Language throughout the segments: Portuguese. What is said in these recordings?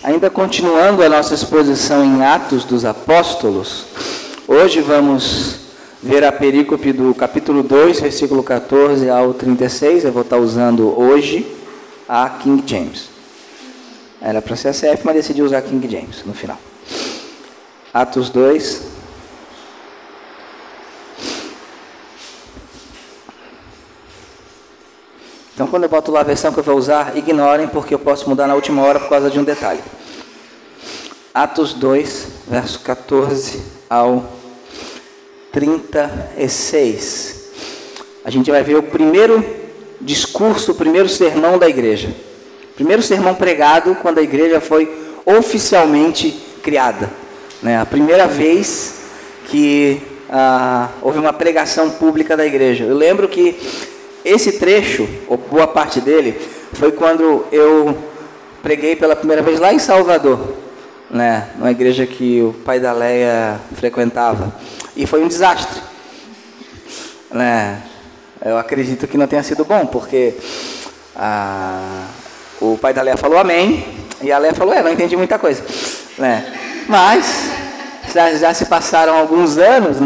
Ainda continuando a nossa exposição em Atos dos Apóstolos, hoje vamos ver a perícope do capítulo 2, versículo 14 ao 36. Eu vou estar usando hoje a King James. Era para ser a CF, mas decidi usar a King James no final. Atos 2. Então, quando eu boto lá a versão que eu vou usar, ignorem, porque eu posso mudar na última hora por causa de um detalhe. Atos 2, verso 14 ao 36. A gente vai ver o primeiro discurso, o primeiro sermão da igreja. O primeiro sermão pregado quando a igreja foi oficialmente criada. A primeira vez que houve uma pregação pública da igreja. Eu lembro que esse trecho, ou boa parte dele, foi quando eu preguei pela primeira vez lá em Salvador, numa igreja que o pai da Leia frequentava. E foi um desastre. Eu acredito que não tenha sido bom, porque o pai da Leia falou amém, e a Leia falou, não entendi muita coisa. Mas já se passaram alguns anos,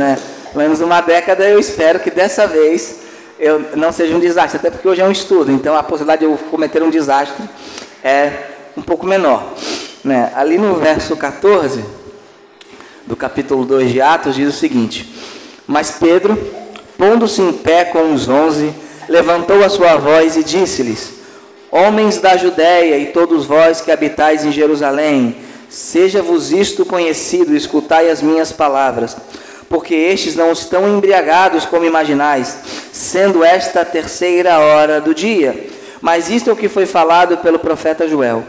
menos uma década, eu espero que dessa vez eu não seja um desastre, até porque hoje é um estudo, então a possibilidade de eu cometer um desastre é um pouco menor. Ali no verso 14 do capítulo 2 de Atos diz o seguinte: mas Pedro, pondo-se em pé com os 11, levantou a sua voz e disse-lhes: homens da Judéia e todos vós que habitais em Jerusalém, seja-vos isto conhecido, escutai as minhas palavras. Porque estes não estão embriagados como imaginais, sendo esta a terceira hora do dia. Mas isto é o que foi falado pelo profeta Joel.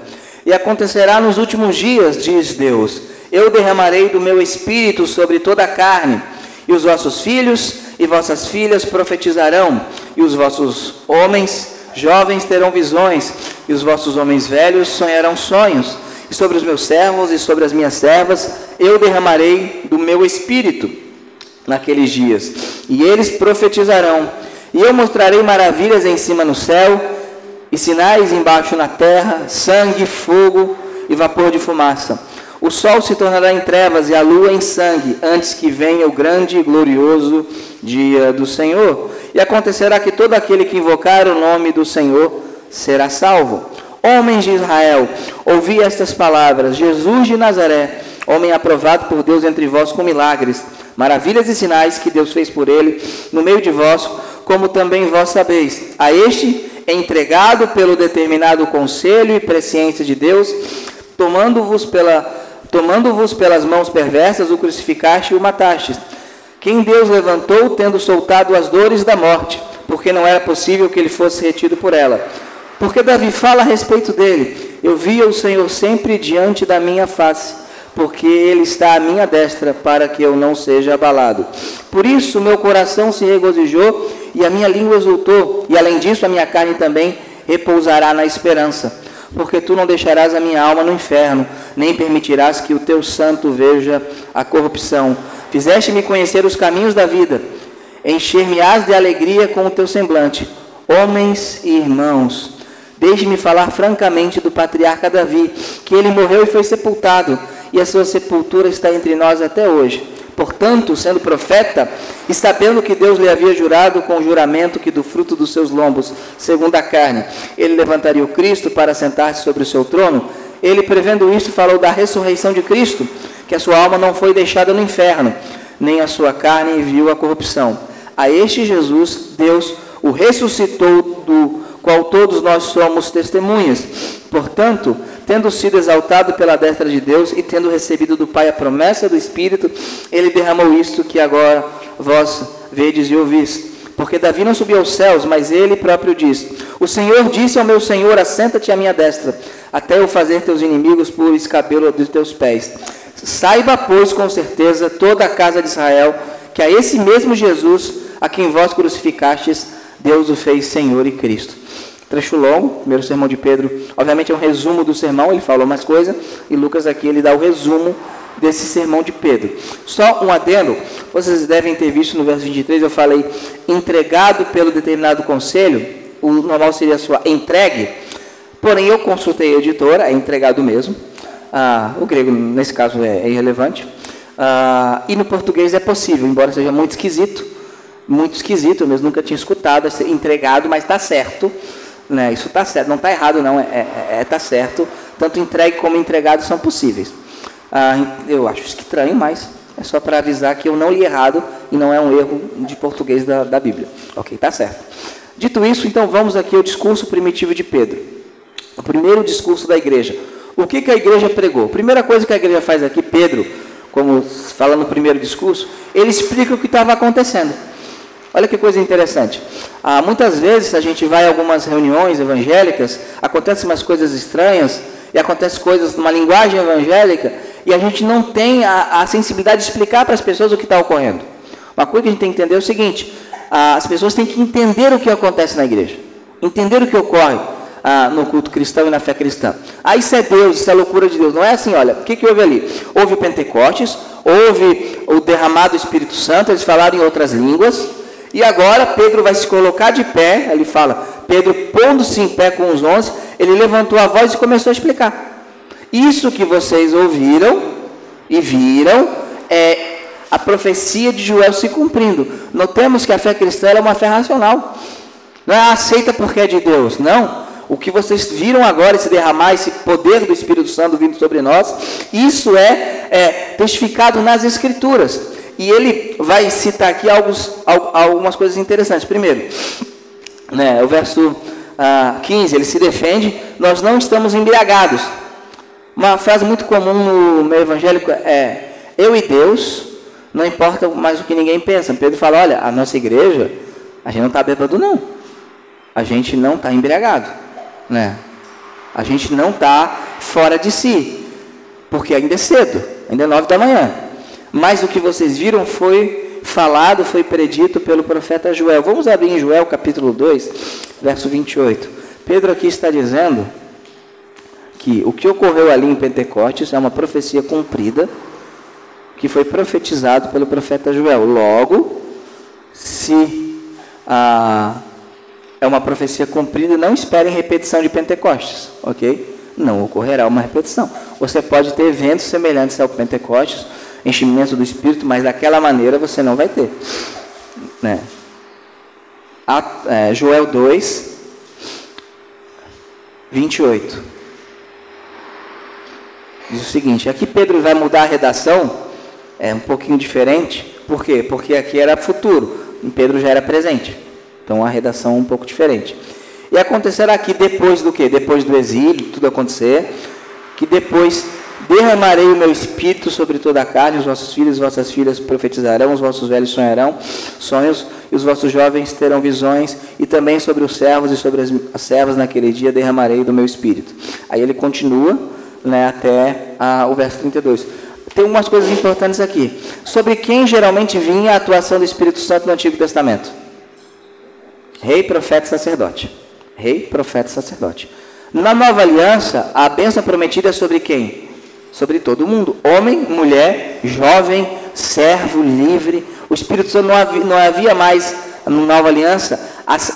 E acontecerá nos últimos dias, diz Deus, eu derramarei do meu espírito sobre toda a carne, e os vossos filhos e vossas filhas profetizarão, e os vossos homens jovens terão visões, e os vossos homens velhos sonharão sonhos. E sobre os meus servos e sobre as minhas servas eu derramarei do meu espírito naqueles dias, e eles profetizarão, e eu mostrarei maravilhas em cima no céu, e sinais embaixo na terra, sangue, fogo e vapor de fumaça. O sol se tornará em trevas e a lua em sangue, antes que venha o grande e glorioso dia do Senhor. E acontecerá que todo aquele que invocar o nome do Senhor será salvo. Homens de Israel, ouvi estas palavras: Jesus de Nazaré, homem aprovado por Deus entre vós com milagres, maravilhas e sinais que Deus fez por ele no meio de vós, como também vós sabeis. A este é entregado pelo determinado conselho e presciência de Deus, tomando-vos pelas mãos perversas, o crucificaste e o mataste, quem Deus levantou, tendo soltado as dores da morte, porque não era possível que ele fosse retido por ela. Porque Davi fala a respeito dele: eu via o Senhor sempre diante da minha face, porque ele está à minha destra, para que eu não seja abalado. Por isso meu coração se regozijou, e a minha língua exultou, e além disso a minha carne também repousará na esperança. Porque tu não deixarás a minha alma no inferno, nem permitirás que o teu santo veja a corrupção. Fizeste-me conhecer os caminhos da vida, encher-me-ás de alegria com o teu semblante. Homens e irmãos, deixe-me falar francamente do patriarca Davi, que ele morreu e foi sepultado, e a sua sepultura está entre nós até hoje. Portanto, sendo profeta, e sabendo que Deus lhe havia jurado com juramento que do fruto dos seus lombos, segundo a carne, ele levantaria o Cristo para sentar-se sobre o seu trono, ele, prevendo isto, falou da ressurreição de Cristo, que a sua alma não foi deixada no inferno, nem a sua carne viu a corrupção. A este Jesus, Deus o ressuscitou, do qual todos nós somos testemunhas. Portanto, tendo sido exaltado pela destra de Deus e tendo recebido do Pai a promessa do Espírito, ele derramou isto que agora vós vedes e ouvis. Porque Davi não subiu aos céus, mas ele próprio diz: o Senhor disse ao meu Senhor: assenta-te à minha destra, até eu fazer teus inimigos por escabelo dos teus pés. Saiba, pois, com certeza, toda a casa de Israel, que a esse mesmo Jesus, a quem vós crucificastes, Deus o fez Senhor e Cristo. Trecho longo, primeiro sermão de Pedro, obviamente é um resumo do sermão, ele falou mais coisa, e Lucas aqui ele dá o resumo desse sermão de Pedro. Só um adendo, vocês devem ter visto no verso 23, eu falei entregado pelo determinado conselho, o normal seria sua entregue, porém eu consultei a editora, é entregado mesmo, O grego, nesse caso, é irrelevante. E no português é possível, embora seja muito esquisito, eu mesmo nunca tinha escutado, entregado, mas está certo, né? Isso está certo, não está errado não, está certo, tanto entregue como entregado são possíveis. Eu acho estranho, mas é só para avisar que eu não li errado e não é um erro de português da Bíblia. Ok, está certo. Dito isso, então vamos aqui ao discurso primitivo de Pedro, o primeiro discurso da igreja. O que a igreja pregou? A primeira coisa que a igreja faz aqui, Pedro, como fala no primeiro discurso, ele explica o que estava acontecendo. Olha que coisa interessante. Muitas vezes a gente vai a algumas reuniões evangélicas, acontecem umas coisas estranhas, e acontecem coisas numa linguagem evangélica, e a gente não tem a sensibilidade de explicar para as pessoas o que está ocorrendo. Uma coisa que a gente tem que entender é o seguinte: as pessoas têm que entender o que acontece na igreja, entender o que ocorre no culto cristão e na fé cristã. Isso é Deus, isso é loucura de Deus. Não é assim, olha, o que houve ali? Houve o Pentecostes, houve o derramado do Espírito Santo, eles falaram em outras línguas, e agora Pedro vai se colocar de pé, ele fala, Pedro pondo-se em pé com os 11, ele levantou a voz e começou a explicar. Isso que vocês ouviram e viram é a profecia de Joel se cumprindo. Notemos que a fé cristã é uma fé racional. Não é aceita porque é de Deus, não. O que vocês viram agora, esse derramar, esse poder do Espírito Santo vindo sobre nós, isso é testificado nas Escrituras. E ele vai citar aqui algumas coisas interessantes. Primeiro, o verso 15, ele se defende: nós não estamos embriagados. Uma frase muito comum no meio evangélico é: eu e Deus, não importa mais o que ninguém pensa. Pedro fala: olha, a nossa igreja, a gente não está bêbado não, a gente não está embriagado, a gente não está fora de si, porque ainda é cedo, ainda é 9 da manhã, mas o que vocês viram foi falado, foi predito pelo profeta Joel. Vamos abrir em Joel capítulo 2, verso 28. Pedro aqui está dizendo que o que ocorreu ali em Pentecostes é uma profecia cumprida, que foi profetizado pelo profeta Joel. Logo, se é uma profecia cumprida, não esperem repetição de Pentecostes, ok? Não ocorrerá uma repetição. Você pode ter eventos semelhantes ao Pentecostes, enchimento do Espírito, mas daquela maneira você não vai ter. Joel 2, 28. Diz o seguinte, aqui Pedro vai mudar a redação, um pouquinho diferente. Por quê? Porque aqui era futuro, em Pedro já era presente. Então a redação é um pouco diferente. E acontecerá aqui depois do quê? Depois do exílio, tudo acontecer, que depois derramarei o meu espírito sobre toda a carne, os vossos filhos e vossas filhas profetizarão, os vossos velhos sonharão sonhos, e os vossos jovens terão visões, e também sobre os servos e sobre as servas naquele dia derramarei do meu espírito. Aí ele continua, até o verso 32. Tem umas coisas importantes aqui. Sobre quem geralmente vinha a atuação do Espírito Santo no Antigo Testamento? Rei, profeta e sacerdote. Rei, profeta e sacerdote. Na Nova Aliança, a bênção prometida é sobre quem? Sobre todo mundo. Homem, mulher, jovem, servo, livre. O Espírito Santo não havia mais, na Nova Aliança,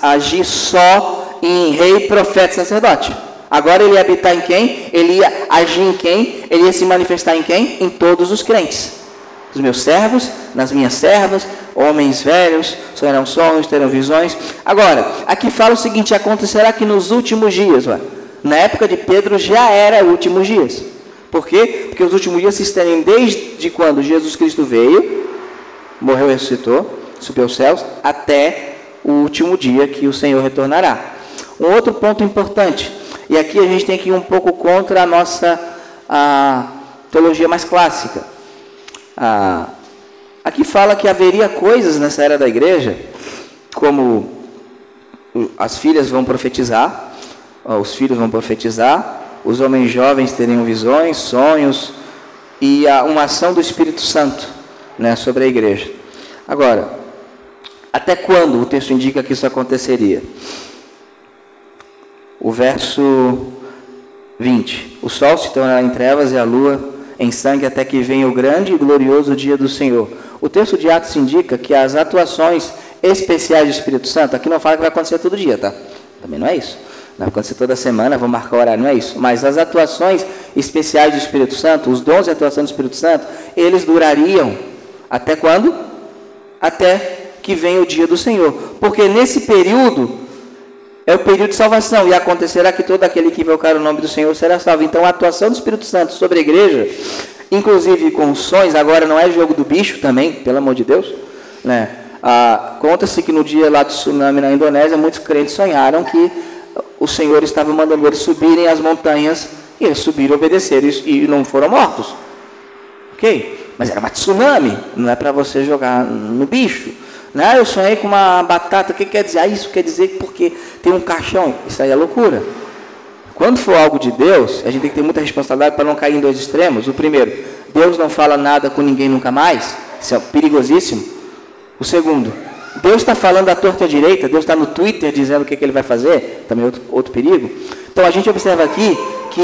agir só em rei, profeta e sacerdote. Agora ele ia habitar em quem? Ele ia agir em quem? Ele ia se manifestar em quem? Em todos os crentes. Os meus servos, nas minhas servas, homens velhos, sonharão sonhos, terão visões. Agora, aqui fala o seguinte: acontecerá que nos últimos dias, na época de Pedro já era últimos dias. Por quê? Porque os últimos dias se estendem desde quando Jesus Cristo veio, morreu e ressuscitou, subiu aos céus, até o último dia que o Senhor retornará. Um outro ponto importante, e aqui a gente tem que ir um pouco contra a nossa teologia mais clássica. Aqui fala que haveria coisas nessa era da igreja, como as filhas vão profetizar, os filhos vão profetizar, os homens jovens teriam visões, sonhos, e uma ação do Espírito Santo, sobre a igreja. Agora, até quando o texto indica que isso aconteceria? O verso 20. O sol se tornará em trevas e a lua em sangue até que venha o grande e glorioso dia do Senhor. O texto de Atos indica que as atuações especiais do Espírito Santo, aqui não fala que vai acontecer todo dia, tá? Também não é isso. vai acontecer toda semana, vou marcar o horário, não é isso. Mas as atuações especiais do Espírito Santo, os dons de atuação do Espírito Santo, eles durariam até quando? Até que venha o dia do Senhor. Porque nesse período é o período de salvação, e acontecerá que todo aquele que invocar o nome do Senhor será salvo. Então a atuação do Espírito Santo sobre a igreja, inclusive com sonhos, agora não é jogo do bicho também, pelo amor de Deus, né? Conta-se que no dia lá do tsunami na Indonésia, muitos crentes sonharam que o Senhor estava mandando eles subirem as montanhas, e eles subiram, obedeceram e não foram mortos. Ok? Mas era uma tsunami, não é para você jogar no bicho. Não, eu sonhei com uma batata, o que quer dizer? Isso quer dizer porque tem um caixão. Isso aí é loucura. Quando for algo de Deus, a gente tem que ter muita responsabilidade para não cair em dois extremos. O primeiro, Deus não fala nada com ninguém nunca mais. Isso é perigosíssimo. O segundo, Deus está falando à torta e à direita, Deus está no Twitter dizendo o que ele vai fazer, também outro perigo. Então a gente observa aqui que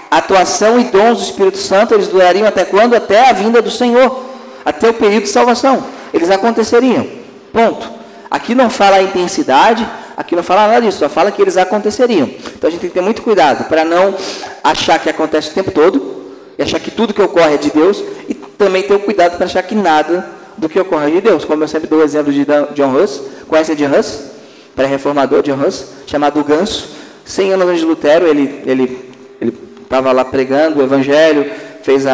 a atuação e dons do Espírito Santo, eles durariam até quando? Até a vinda do Senhor, até o período de salvação. Eles aconteceriam, ponto. Aqui não fala a intensidade, aqui não fala nada disso, só fala que eles aconteceriam. Então a gente tem que ter muito cuidado para não achar que acontece o tempo todo, e achar que tudo que ocorre é de Deus, e também ter o cuidado para achar que nada do que ocorre é de Deus. Como eu sempre dou o exemplo de John Huss. Conhece John Huss? Pré-reformador John Huss, chamado Ganso. 100 anos antes de Lutero, ele estava lá pregando o Evangelho, fez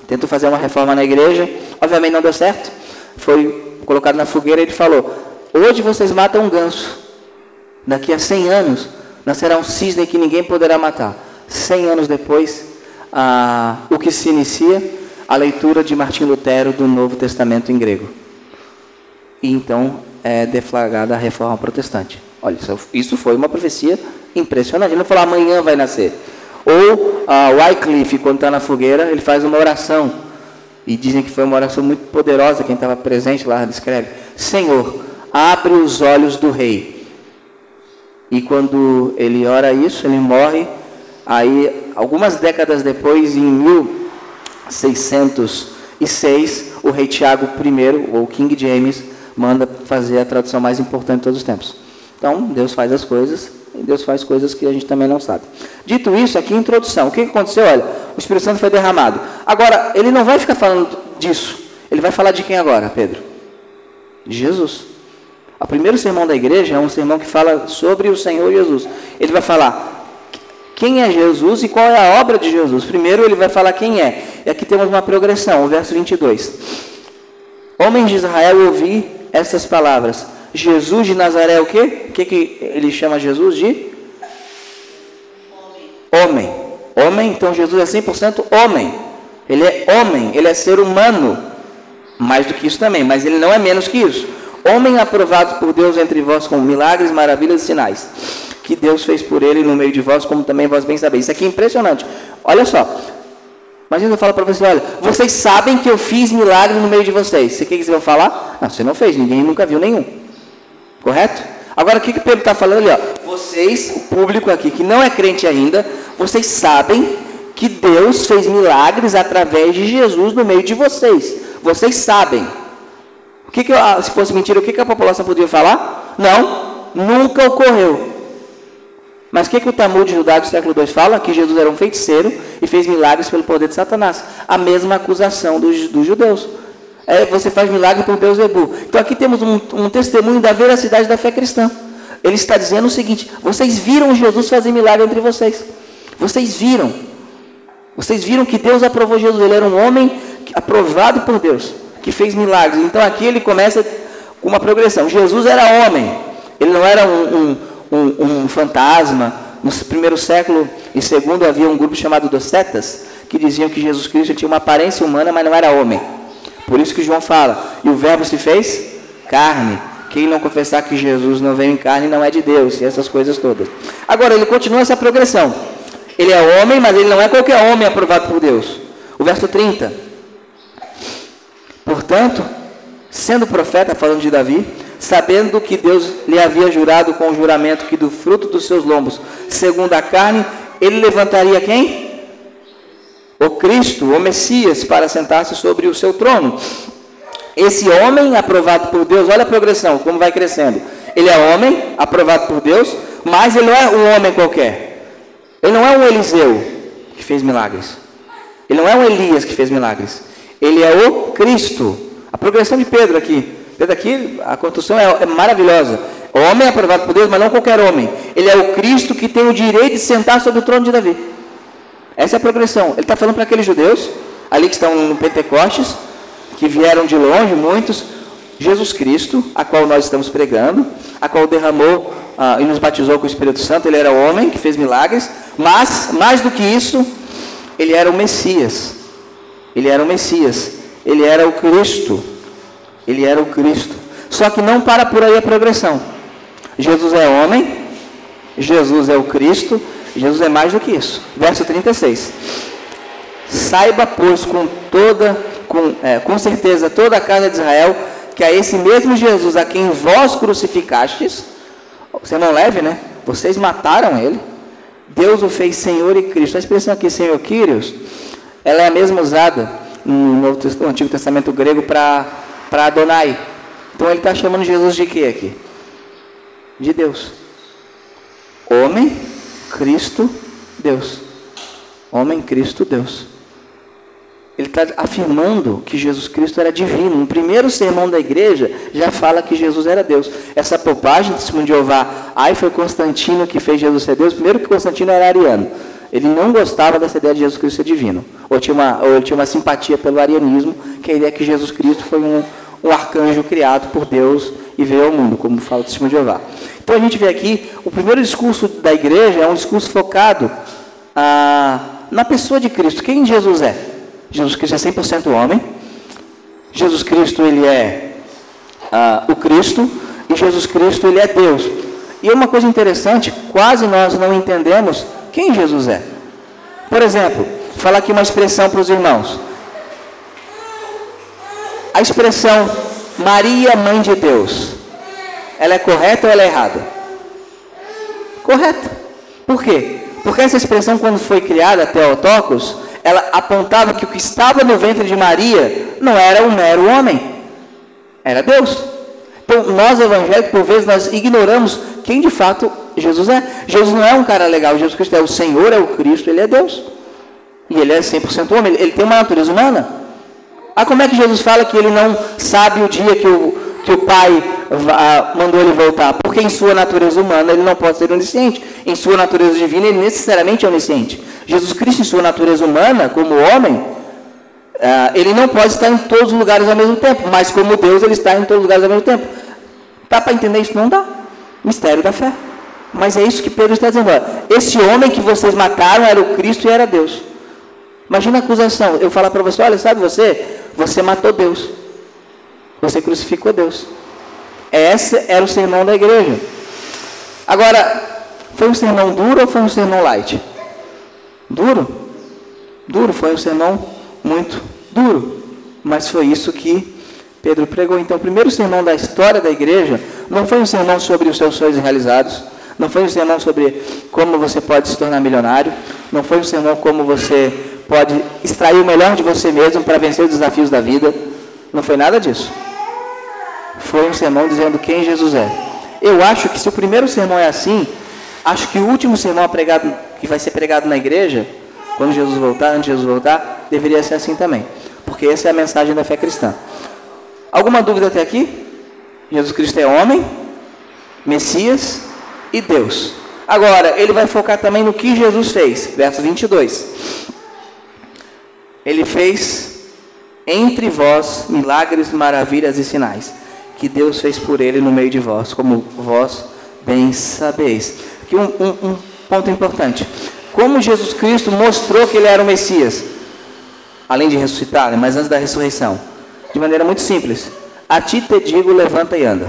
tentou fazer uma reforma na igreja, obviamente não deu certo, foi colocado na fogueira e ele falou: hoje vocês matam um ganso, daqui a 100 anos nascerá um cisne que ninguém poderá matar. 100 anos depois, o que se inicia? A leitura de Martim Lutero do Novo Testamento em grego. E então é deflagrada a reforma protestante. Olha, isso foi uma profecia impressionante. Ele não falou amanhã vai nascer. Ou Wycliffe, quando está na fogueira, ele faz uma oração. E dizem que foi uma oração muito poderosa. Quem estava presente lá escreve: Senhor, abre os olhos do rei. E quando ele ora isso, ele morre. Aí, algumas décadas depois, em 1606, o rei Tiago I, ou King James, manda fazer a tradução mais importante de todos os tempos. Então, Deus faz as coisas, e Deus faz coisas que a gente também não sabe. Dito isso, aqui a introdução. O que aconteceu? Olha, o Espírito Santo foi derramado. Agora, ele não vai ficar falando disso. Ele vai falar de quem agora, Pedro? De Jesus. O primeiro sermão da igreja é um sermão que fala sobre o Senhor Jesus. Ele vai falar quem é Jesus e qual é a obra de Jesus. Primeiro ele vai falar quem é. E aqui temos uma progressão, o verso 22. Homens de Israel, ouvi estas palavras. Jesus de Nazaré, o quê? O que ele chama Jesus de? Homem. Homem, então Jesus é 100% homem. Ele é homem, ele é ser humano. Mais do que isso também, mas ele não é menos que isso. Homem aprovado por Deus entre vós com milagres, maravilhas e sinais, que Deus fez por ele no meio de vós, como também vós bem sabeis. Isso aqui é impressionante. Olha só. Imagina eu falo para você: olha, vocês sabem que eu fiz milagre no meio de vocês. O que vocês vão falar? Não, você não fez, ninguém nunca viu nenhum. Correto? Agora o que Pedro está falando ali? Ó? Vocês, o público aqui que não é crente ainda, vocês sabem que Deus fez milagres através de Jesus no meio de vocês. Vocês sabem. Se fosse mentira, o que a população podia falar? Não, nunca ocorreu. Mas o que o Talmud judaico do século II fala? Que Jesus era um feiticeiro e fez milagres pelo poder de Satanás. A mesma acusação dos judeus. Você faz milagre por Beelzebul. Então aqui temos um testemunho da veracidade da fé cristã. Ele está dizendo o seguinte: vocês viram Jesus fazer milagre entre vocês. Vocês viram. Vocês viram que Deus aprovou Jesus. Ele era um homem aprovado por Deus, que fez milagres. Então aqui ele começa com uma progressão. Jesus era homem. Ele não era um fantasma. No primeiro século e segundo havia um grupo chamado docetas, que diziam que Jesus Cristo tinha uma aparência humana, mas não era homem. Por isso que João fala: e o verbo se fez carne. Quem não confessar que Jesus não veio em carne não é de Deus. E essas coisas todas. Agora ele continua essa progressão. Ele é homem, mas ele não é qualquer homem aprovado por Deus. O verso 30. Portanto, sendo profeta, falando de Davi, sabendo que Deus lhe havia jurado com o juramento que do fruto dos seus lombos, segundo a carne, ele levantaria quem? O Cristo, o Messias, para sentar-se sobre o seu trono. Esse homem aprovado por Deus, olha a progressão, como vai crescendo. Ele é homem, aprovado por Deus, mas ele não é um homem qualquer. Ele não é um Eliseu que fez milagres. Ele não é um Elias que fez milagres. Ele é o Cristo. A progressão de Pedro aqui. Pedro aqui, a construção é maravilhosa. Homem aprovado por Deus, mas não qualquer homem. Ele é o Cristo que tem o direito de sentar sobre o trono de Davi. Essa é a progressão. Ele está falando para aqueles judeus, ali que estão no Pentecostes, que vieram de longe, muitos. Jesus Cristo, a qual nós estamos pregando, a qual derramou e nos batizou com o Espírito Santo. Ele era homem que fez milagres, mas, mais do que isso, ele era o Messias. Ele era o Messias. Ele era o Cristo. Ele era o Cristo. Só que não para por aí a progressão. Jesus é homem, Jesus é o Cristo, Jesus é mais do que isso. Verso 36. Saiba, pois, com certeza toda a casa de Israel, que a esse mesmo Jesus a quem vós crucificastes, você não leve, né? Vocês mataram ele. Deus o fez Senhor e Cristo. A expressão aqui, Senhor Kyrios, ela é a mesma usada no Antigo Testamento grego para Adonai. Então ele está chamando Jesus de quê aqui? De Deus. Homem, Cristo, Deus. Homem, Cristo, Deus. Ele está afirmando que Jesus Cristo era divino. No primeiro sermão da igreja, já fala que Jesus era Deus. Essa popagem, testemunho de Jeová, foi Constantino que fez Jesus ser Deus. Primeiro que Constantino era ariano. Ele não gostava dessa ideia de Jesus Cristo ser divino. Ou ele tinha uma simpatia pelo arianismo, que é a ideia que Jesus Cristo foi um arcanjo criado por Deus e veio ao mundo, como fala o testemunho de Jeová. Então a gente vê aqui, o primeiro discurso da igreja é um discurso focado na pessoa de Cristo. Quem Jesus é? Jesus Cristo é 100% homem. Jesus Cristo, ele é o Cristo. E Jesus Cristo, ele é Deus. E uma coisa interessante, quase nós não entendemos quem Jesus é. Por exemplo, vou falar aqui uma expressão para os irmãos. A expressão Maria, Mãe de Deus, ela é correta ou ela é errada? Correta. Por quê? Porque essa expressão, quando foi criada, Theotokos, ela apontava que o que estava no ventre de Maria não era um mero homem, era Deus. Então, nós evangélicos, por vezes, nós ignoramos quem de fato Jesus é. Jesus não é um cara legal, Jesus Cristo é o Senhor, é o Cristo, ele é Deus. E ele é 100% homem, ele tem uma natureza humana. Como é que Jesus fala que ele não sabe o dia que o Pai mandou ele voltar? Porque em sua natureza humana ele não pode ser onisciente. Em sua natureza divina ele necessariamente é onisciente. Jesus Cristo, em sua natureza humana, como homem, ele não pode estar em todos os lugares ao mesmo tempo. Mas como Deus, ele está em todos os lugares ao mesmo tempo. Dá para entender isso? Não dá. Mistério da fé. Mas é isso que Pedro está dizendo. Esse homem que vocês mataram era o Cristo e era Deus. Imagina a acusação. Eu falar para você, olha, sabe você matou Deus. Você crucificou Deus. Esse era o sermão da igreja. Agora, foi um sermão duro ou foi um sermão light? Duro? Duro, foi um sermão muito duro. Mas foi isso que Pedro pregou. Então, o primeiro sermão da história da igreja não foi um sermão sobre os seus sonhos realizados. Não foi um sermão sobre como você pode se tornar milionário. Não foi um sermão como você pode extrair o melhor de você mesmo para vencer os desafios da vida. Não foi nada disso. Foi um sermão dizendo quem Jesus é. Eu acho que se o primeiro sermão é assim, acho que o último sermão que vai ser pregado na igreja, quando Jesus voltar, antes de Jesus voltar, deveria ser assim também. Porque essa é a mensagem da fé cristã. Alguma dúvida até aqui? Jesus Cristo é homem, Messias e Deus. Agora, ele vai focar também no que Jesus fez. Verso 22. Ele fez entre vós milagres, maravilhas e sinais, que Deus fez por ele no meio de vós, como vós bem sabeis. Aqui um ponto importante. Como Jesus Cristo mostrou que ele era o Messias, além de ressuscitar, né, mas antes da ressurreição, de maneira muito simples. A ti te digo, levanta e anda.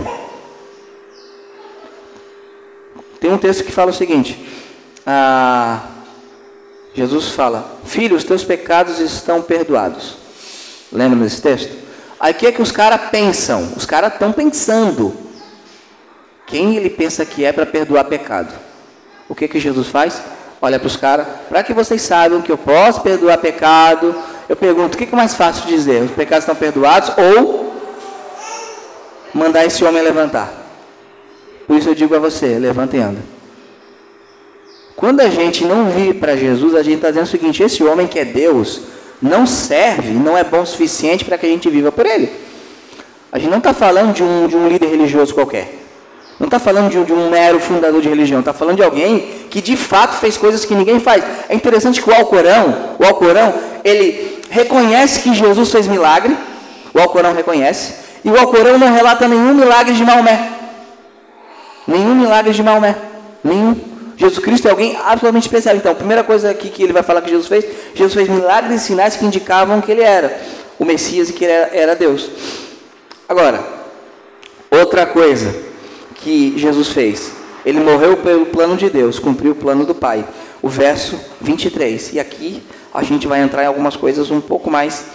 Tem um texto que fala o seguinte, Jesus fala, filho, os teus pecados estão perdoados. Lembra desse texto? Aí o que é que os caras pensam? Os caras estão pensando. Quem ele pensa que é para perdoar pecado? O que Jesus faz? Olha para os caras, para que vocês saibam que eu posso perdoar pecado, eu pergunto, o que é mais fácil de dizer? Os pecados estão perdoados ou mandar esse homem levantar? Por isso eu digo a você, levanta e anda. Quando a gente não vive para Jesus, a gente está dizendo o seguinte: esse homem que é Deus não serve, não é bom o suficiente para que a gente viva por ele. A gente não está falando de um líder religioso qualquer. Não está falando de um mero fundador de religião. Está falando de alguém que de fato fez coisas que ninguém faz. É interessante que o Alcorão, ele reconhece que Jesus fez milagre. O Alcorão reconhece. E o Alcorão não relata nenhum milagre de Maomé. Nenhum milagre de Maomé. Nenhum. Jesus Cristo é alguém absolutamente especial. Então, a primeira coisa aqui que ele vai falar que Jesus fez milagres e sinais que indicavam que ele era o Messias e que ele era Deus. Agora, outra coisa que Jesus fez: ele morreu pelo plano de Deus, cumpriu o plano do Pai. O verso 23. E aqui a gente vai entrar em algumas coisas um pouco mais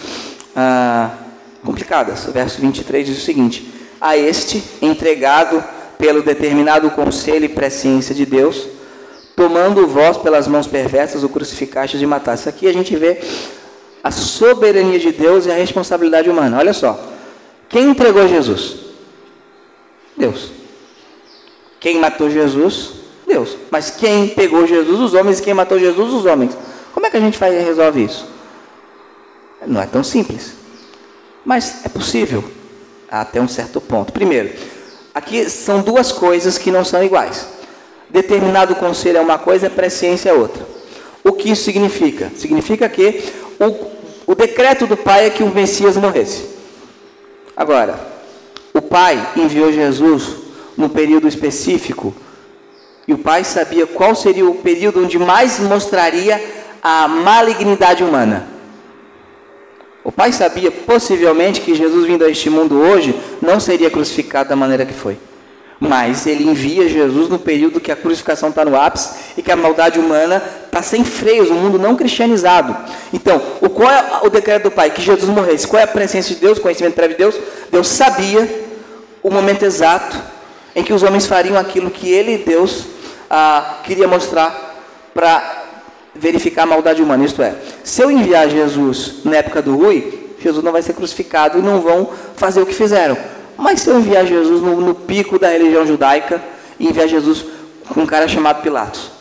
complicadas. O verso 23 diz o seguinte: a este, entregado pelo determinado conselho e presciência de Deus, tomando vós pelas mãos perversas o crucificastes e mataste. Aqui a gente vê a soberania de Deus e a responsabilidade humana. Olha só. Quem entregou Jesus? Deus. Quem matou Jesus? Deus. Mas quem pegou Jesus? Os homens. E quem matou Jesus? Os homens. Como é que a gente resolve isso? Não é tão simples. Mas é possível até um certo ponto. Primeiro, aqui são duas coisas que não são iguais. Determinado conselho é uma coisa, a presciência é outra. O que isso significa? Significa que o decreto do Pai é que o Messias morresse. Agora, o Pai enviou Jesus num período específico, e o Pai sabia qual seria o período onde mais mostraria a malignidade humana. O Pai sabia possivelmente que Jesus vindo a este mundo hoje não seria crucificado da maneira que foi. Mas ele envia Jesus no período que a crucificação está no ápice e que a maldade humana está sem freios, um mundo não cristianizado. Então, qual é o decreto do Pai? Que Jesus morresse. Qual é a presença de Deus, o conhecimento prévio de Deus? Deus sabia o momento exato em que os homens fariam aquilo que ele, Deus, queria mostrar para verificar a maldade humana. Isto é, se eu enviar Jesus na época do Rui, Jesus não vai ser crucificado e não vão fazer o que fizeram. Mas se eu enviar Jesus no pico da religião judaica e enviar Jesus com um cara chamado Pilatos,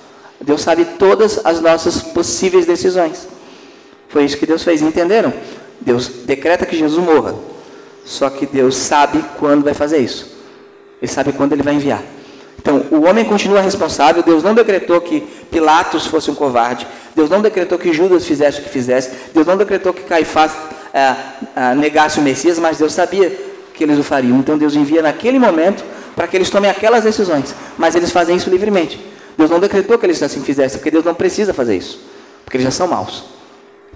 Deus sabe todas as nossas possíveis decisões. Foi isso que Deus fez, entenderam? Deus decreta que Jesus morra, só que Deus sabe quando vai fazer isso. Ele sabe quando ele vai enviar. Então, o homem continua responsável. Deus não decretou que Pilatos fosse um covarde. Deus não decretou que Judas fizesse o que fizesse. Deus não decretou que Caifás negasse o Messias, mas Deus sabia que eles o fariam. Então Deus envia naquele momento para que eles tomem aquelas decisões, mas eles fazem isso livremente. Deus não decretou que eles assim fizessem, porque Deus não precisa fazer isso, porque eles já são maus.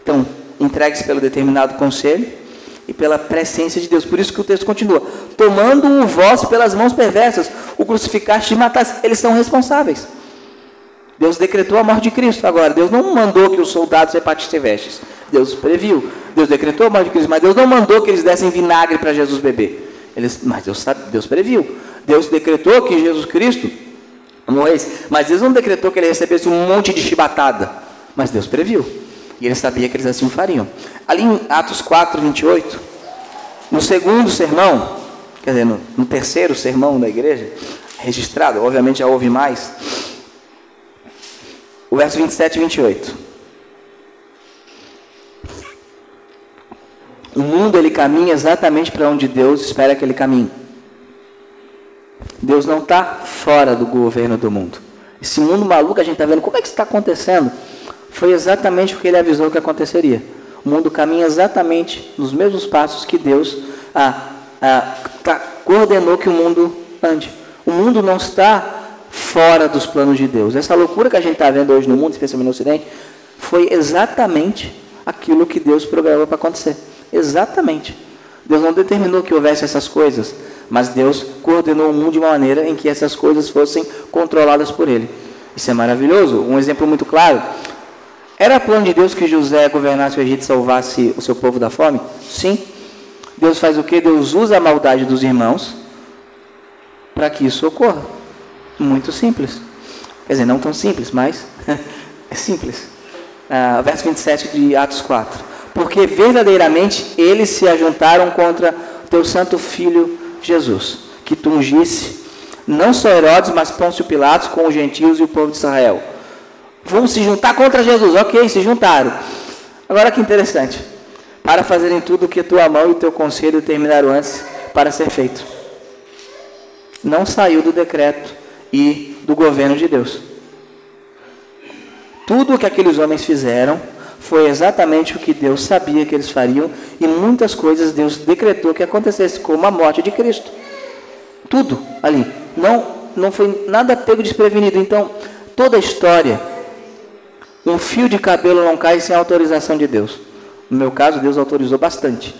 Então, entregue-se pelo determinado conselho e pela presciência de Deus. Por isso que o texto continua: tomando-o vós pelas mãos perversas, o crucificaste e mataste. Eles são responsáveis. Deus decretou a morte de Cristo. Agora, Deus não mandou que os soldados repartissem vestes. Deus previu. Deus decretou a morte de Cristo, mas Deus não mandou que eles dessem vinagre para Jesus beber. Mas Deus previu. Deus decretou que Jesus Cristo morresse, mas Deus não decretou que ele recebesse um monte de chibatada. Mas Deus previu. E ele sabia que eles assim fariam. Ali em Atos 4, 28, no segundo sermão, quer dizer, no terceiro sermão da igreja, registrado, obviamente já houve mais, o verso 27 e 28. O mundo, ele caminha exatamente para onde Deus espera que ele caminhe. Deus não está fora do governo do mundo. Esse mundo maluco que a gente está vendo, como é que isso está acontecendo? Foi exatamente o que ele avisou que aconteceria. O mundo caminha exatamente nos mesmos passos que Deus coordenou que o mundo ande. O mundo não está fora dos planos de Deus. Essa loucura que a gente está vendo hoje no mundo, especialmente no Ocidente, foi exatamente aquilo que Deus programou para acontecer. Exatamente. Deus não determinou que houvesse essas coisas, mas Deus coordenou o mundo de uma maneira em que essas coisas fossem controladas por Ele. Isso é maravilhoso. Um exemplo muito claro: era plano de Deus que José governasse o Egito e salvasse o seu povo da fome? Sim. Deus faz o quê? Deus usa a maldade dos irmãos para que isso ocorra. Muito simples. Quer dizer, não tão simples, mas é simples. Verso 27 de Atos 4. Porque verdadeiramente eles se ajuntaram contra teu santo filho Jesus, que tu ungisse Não só Herodes, mas Pôncio Pilatos com os gentios e o povo de Israel. Vão se juntar contra Jesus. Ok, se juntaram. Agora que interessante. Para fazerem tudo o que tua mão e o teu conselho determinaram antes para ser feito. Não saiu do decreto e do governo de Deus. Tudo o que aqueles homens fizeram foi exatamente o que Deus sabia que eles fariam, e muitas coisas Deus decretou que acontecesse, como a morte de Cristo. Tudo ali. Não foi nada pego desprevenido. Então, toda a história, um fio de cabelo não cai sem autorização de Deus. No meu caso, Deus autorizou bastante.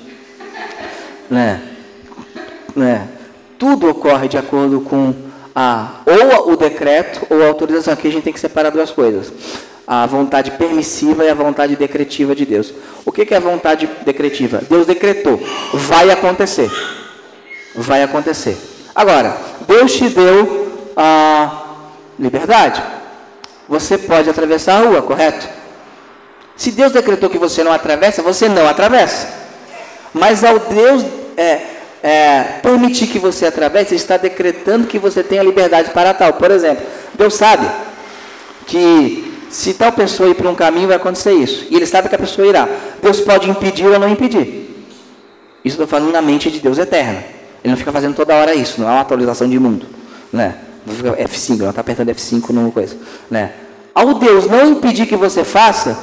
Tudo ocorre de acordo com ou o decreto ou a autorização. Aqui a gente tem que separar duas coisas: a vontade permissiva e a vontade decretiva de Deus. O que é a vontade decretiva? Deus decretou, vai acontecer. Vai acontecer. Agora, Deus te deu a liberdade. Você pode atravessar a rua, correto? Se Deus decretou que você não atravessa, você não atravessa. Mas ao Deus permitir que você atravesse, Ele está decretando que você tenha liberdade para tal. Por exemplo, Deus sabe que se tal pessoa ir para um caminho, vai acontecer isso. E Ele sabe que a pessoa irá. Deus pode impedir ou não impedir. Isso estou falando na mente de Deus eterna. Ele não fica fazendo toda hora isso. Não é uma atualização de mundo. Né? F5, não está apertando F5 numa coisa. Né? Ao Deus não impedir que você faça,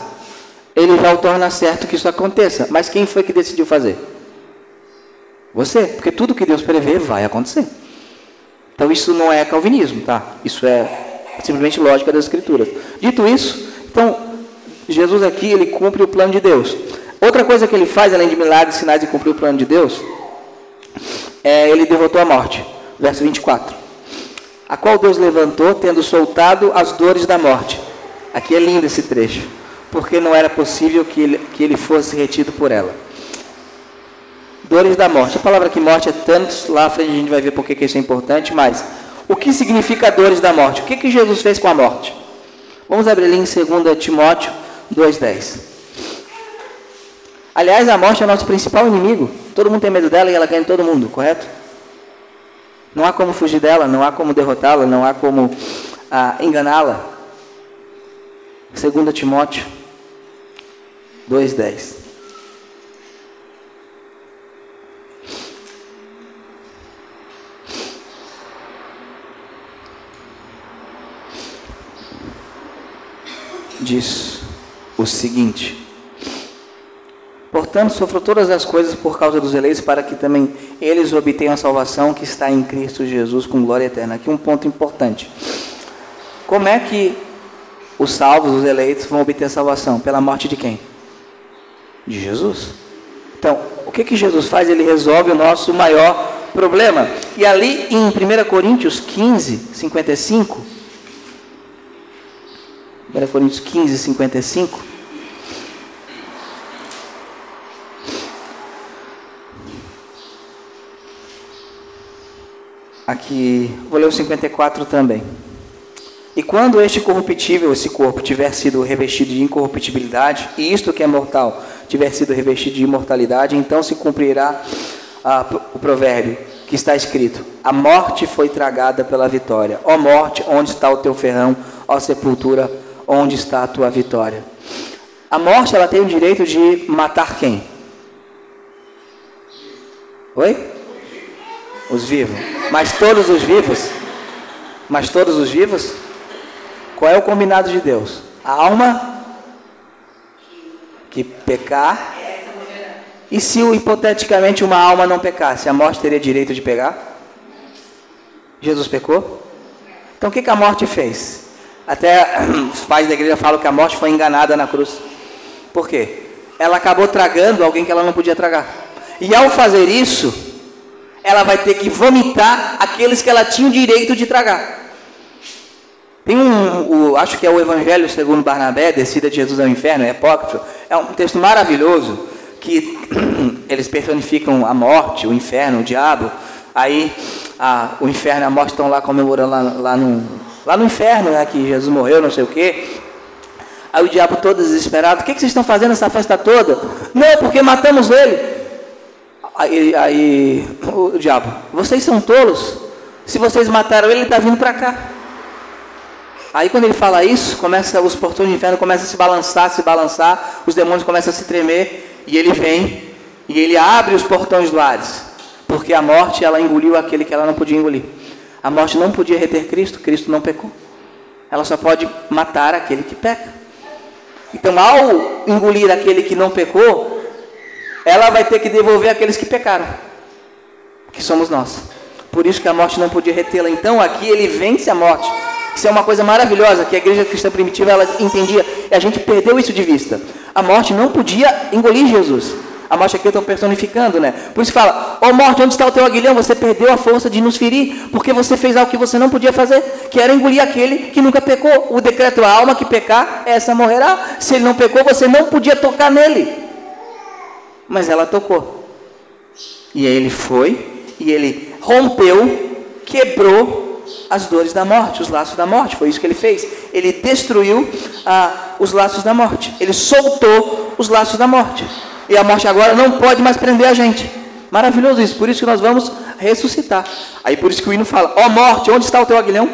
Ele já o torna certo que isso aconteça. Mas quem foi que decidiu fazer? Você. Porque tudo que Deus prevê vai acontecer. Então isso não é calvinismo, tá? Isso é simplesmente lógica das Escrituras. Dito isso, então, Jesus aqui, Ele cumpre o plano de Deus. Outra coisa que Ele faz, além de milagres, sinais e cumprir o plano de Deus, Ele derrotou a morte. Verso 24. A qual Deus levantou, tendo soltado as dores da morte. Aqui é lindo esse trecho. Porque não era possível que ele fosse retido por ela. Dores da morte. A palavra que morte é tantos, lá à frente a gente vai ver porque que isso é importante, mas o que significa dores da morte? O que Jesus fez com a morte? Vamos abrir ali em 2 Timóteo 2,10. Aliás, a morte é o nosso principal inimigo. Todo mundo tem medo dela e ela ganha todo mundo, correto? Não há como fugir dela, não há como derrotá-la, não há como enganá-la. 2 Timóteo 2,10. Diz o seguinte: portanto, sofro todas as coisas por causa dos eleitos, para que também eles obtenham a salvação que está em Cristo Jesus com glória eterna. Aqui um ponto importante. Como é que os salvos, os eleitos, vão obter a salvação? Pela morte de quem? De Jesus. Então, o que Jesus faz? Ele resolve o nosso maior problema. E ali em 1 Coríntios 15, 55... 1 Coríntios 15, 55. Aqui, vou ler o 54 também. E quando este corruptível, esse corpo, tiver sido revestido de incorruptibilidade, e isto que é mortal, tiver sido revestido de imortalidade, então se cumprirá o provérbio que está escrito: a morte foi tragada pela vitória. Ó morte, onde está o teu ferrão? Ó sepultura, onde está a tua vitória? A morte, ela tem o direito de matar quem? Oi? Os vivos. Mas todos os vivos? Mas todos os vivos? Qual é o combinado de Deus? A alma que pecar. E se hipoteticamente uma alma não pecasse, a morte teria direito de pegar? Jesus pecou? Então o que a morte fez? Até os pais da igreja falam que a morte foi enganada na cruz. Por quê? Ela acabou tragando alguém que ela não podia tragar. E ao fazer isso, ela vai ter que vomitar aqueles que ela tinha o direito de tragar. Tem acho que é o Evangelho segundo Barnabé, Descida de Jesus ao Inferno, é apócrifo. É um texto maravilhoso, que eles personificam a morte, o inferno, o diabo. Aí o inferno e a morte estão lá comemorando lá no inferno, né, que Jesus morreu, não sei o quê. Aí o diabo todo desesperado: o que vocês estão fazendo essa festa toda? Não, porque matamos ele. Aí o diabo: vocês são tolos? Se vocês mataram ele está vindo para cá. Aí quando ele fala isso, os portões do inferno começam a se balançar, os demônios começam a se tremer, e ele vem, e ele abre os portões do Hades, porque a morte, ela engoliu aquele que ela não podia engolir. A morte não podia reter Cristo, Cristo não pecou. Ela só pode matar aquele que peca. Então, ao engolir aquele que não pecou, ela vai ter que devolver aqueles que pecaram, que somos nós. Por isso que a morte não podia retê-la. Então, aqui ele vence a morte. Isso é uma coisa maravilhosa que a igreja cristã primitiva ela entendia, e a gente perdeu isso de vista. A morte não podia engolir Jesus. A morte aqui eu estou personificando, né? Por isso fala, ó morte, onde está o teu aguilhão? Você perdeu a força de nos ferir, porque você fez algo que você não podia fazer, que era engolir aquele que nunca pecou. O decreto, a alma que pecar, essa morrerá. Se ele não pecou, você não podia tocar nele. Mas ela tocou. E aí ele foi, e ele rompeu, quebrou as dores da morte, os laços da morte. Foi isso que ele fez. Ele destruiu os laços da morte. Ele soltou os laços da morte. E a morte agora não pode mais prender a gente. Maravilhoso isso. Por isso que nós vamos ressuscitar. Aí por isso que o hino fala, ó morte, onde está o teu aguilhão?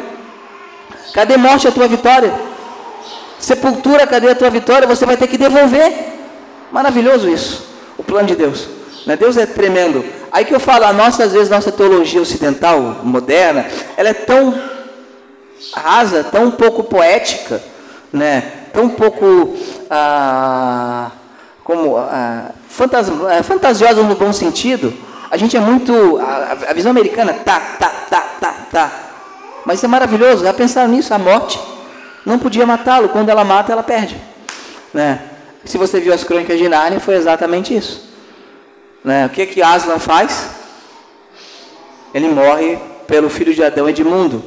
Cadê morte a tua vitória? Sepultura, cadê a tua vitória? Você vai ter que devolver. Maravilhoso isso. O plano de Deus. Né? Deus é tremendo. Aí que eu falo, às vezes, nossa teologia ocidental, moderna, ela é tão rasa, tão pouco poética, né? Tão pouco fantasiosa no bom sentido. A gente é muito, a visão americana, tá. Mas isso é maravilhoso, já pensaram nisso? A morte não podia matá-lo, quando ela mata, ela perde. Né? Se você viu as crônicas de Nárnia, foi exatamente isso. Né? O que Aslan faz? Ele morre pelo filho de Adão, Edmundo.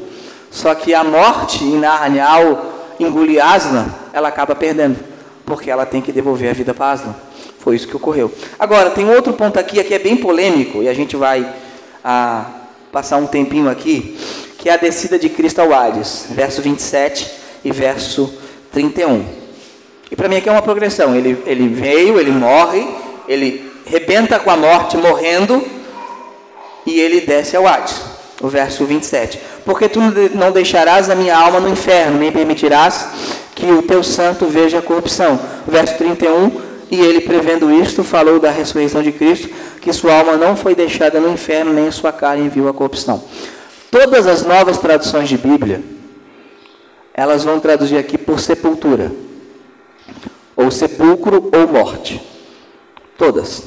Só que a morte em Nárnia, ao engolir Aslan, ela acaba perdendo, porque ela tem que devolver a vida para Aslan. Foi isso que ocorreu. Agora, tem outro ponto aqui é bem polêmico, e a gente vai passar um tempinho aqui, que é a descida de Cristo ao Hades, verso 27 e verso 31. E para mim aqui é uma progressão. Ele veio, ele morre, ele rebenta com a morte morrendo, e ele desce ao Hades. O verso 27. Porque tu não deixarás a minha alma no inferno, nem permitirás que o teu santo veja a corrupção. O verso 31, e ele prevendo isto, falou da ressurreição de Cristo, que sua alma não foi deixada no inferno, nem a sua carne viu a corrupção. Todas as novas traduções de Bíblia, elas vão traduzir aqui por sepultura, ou sepulcro, ou morte. Todas.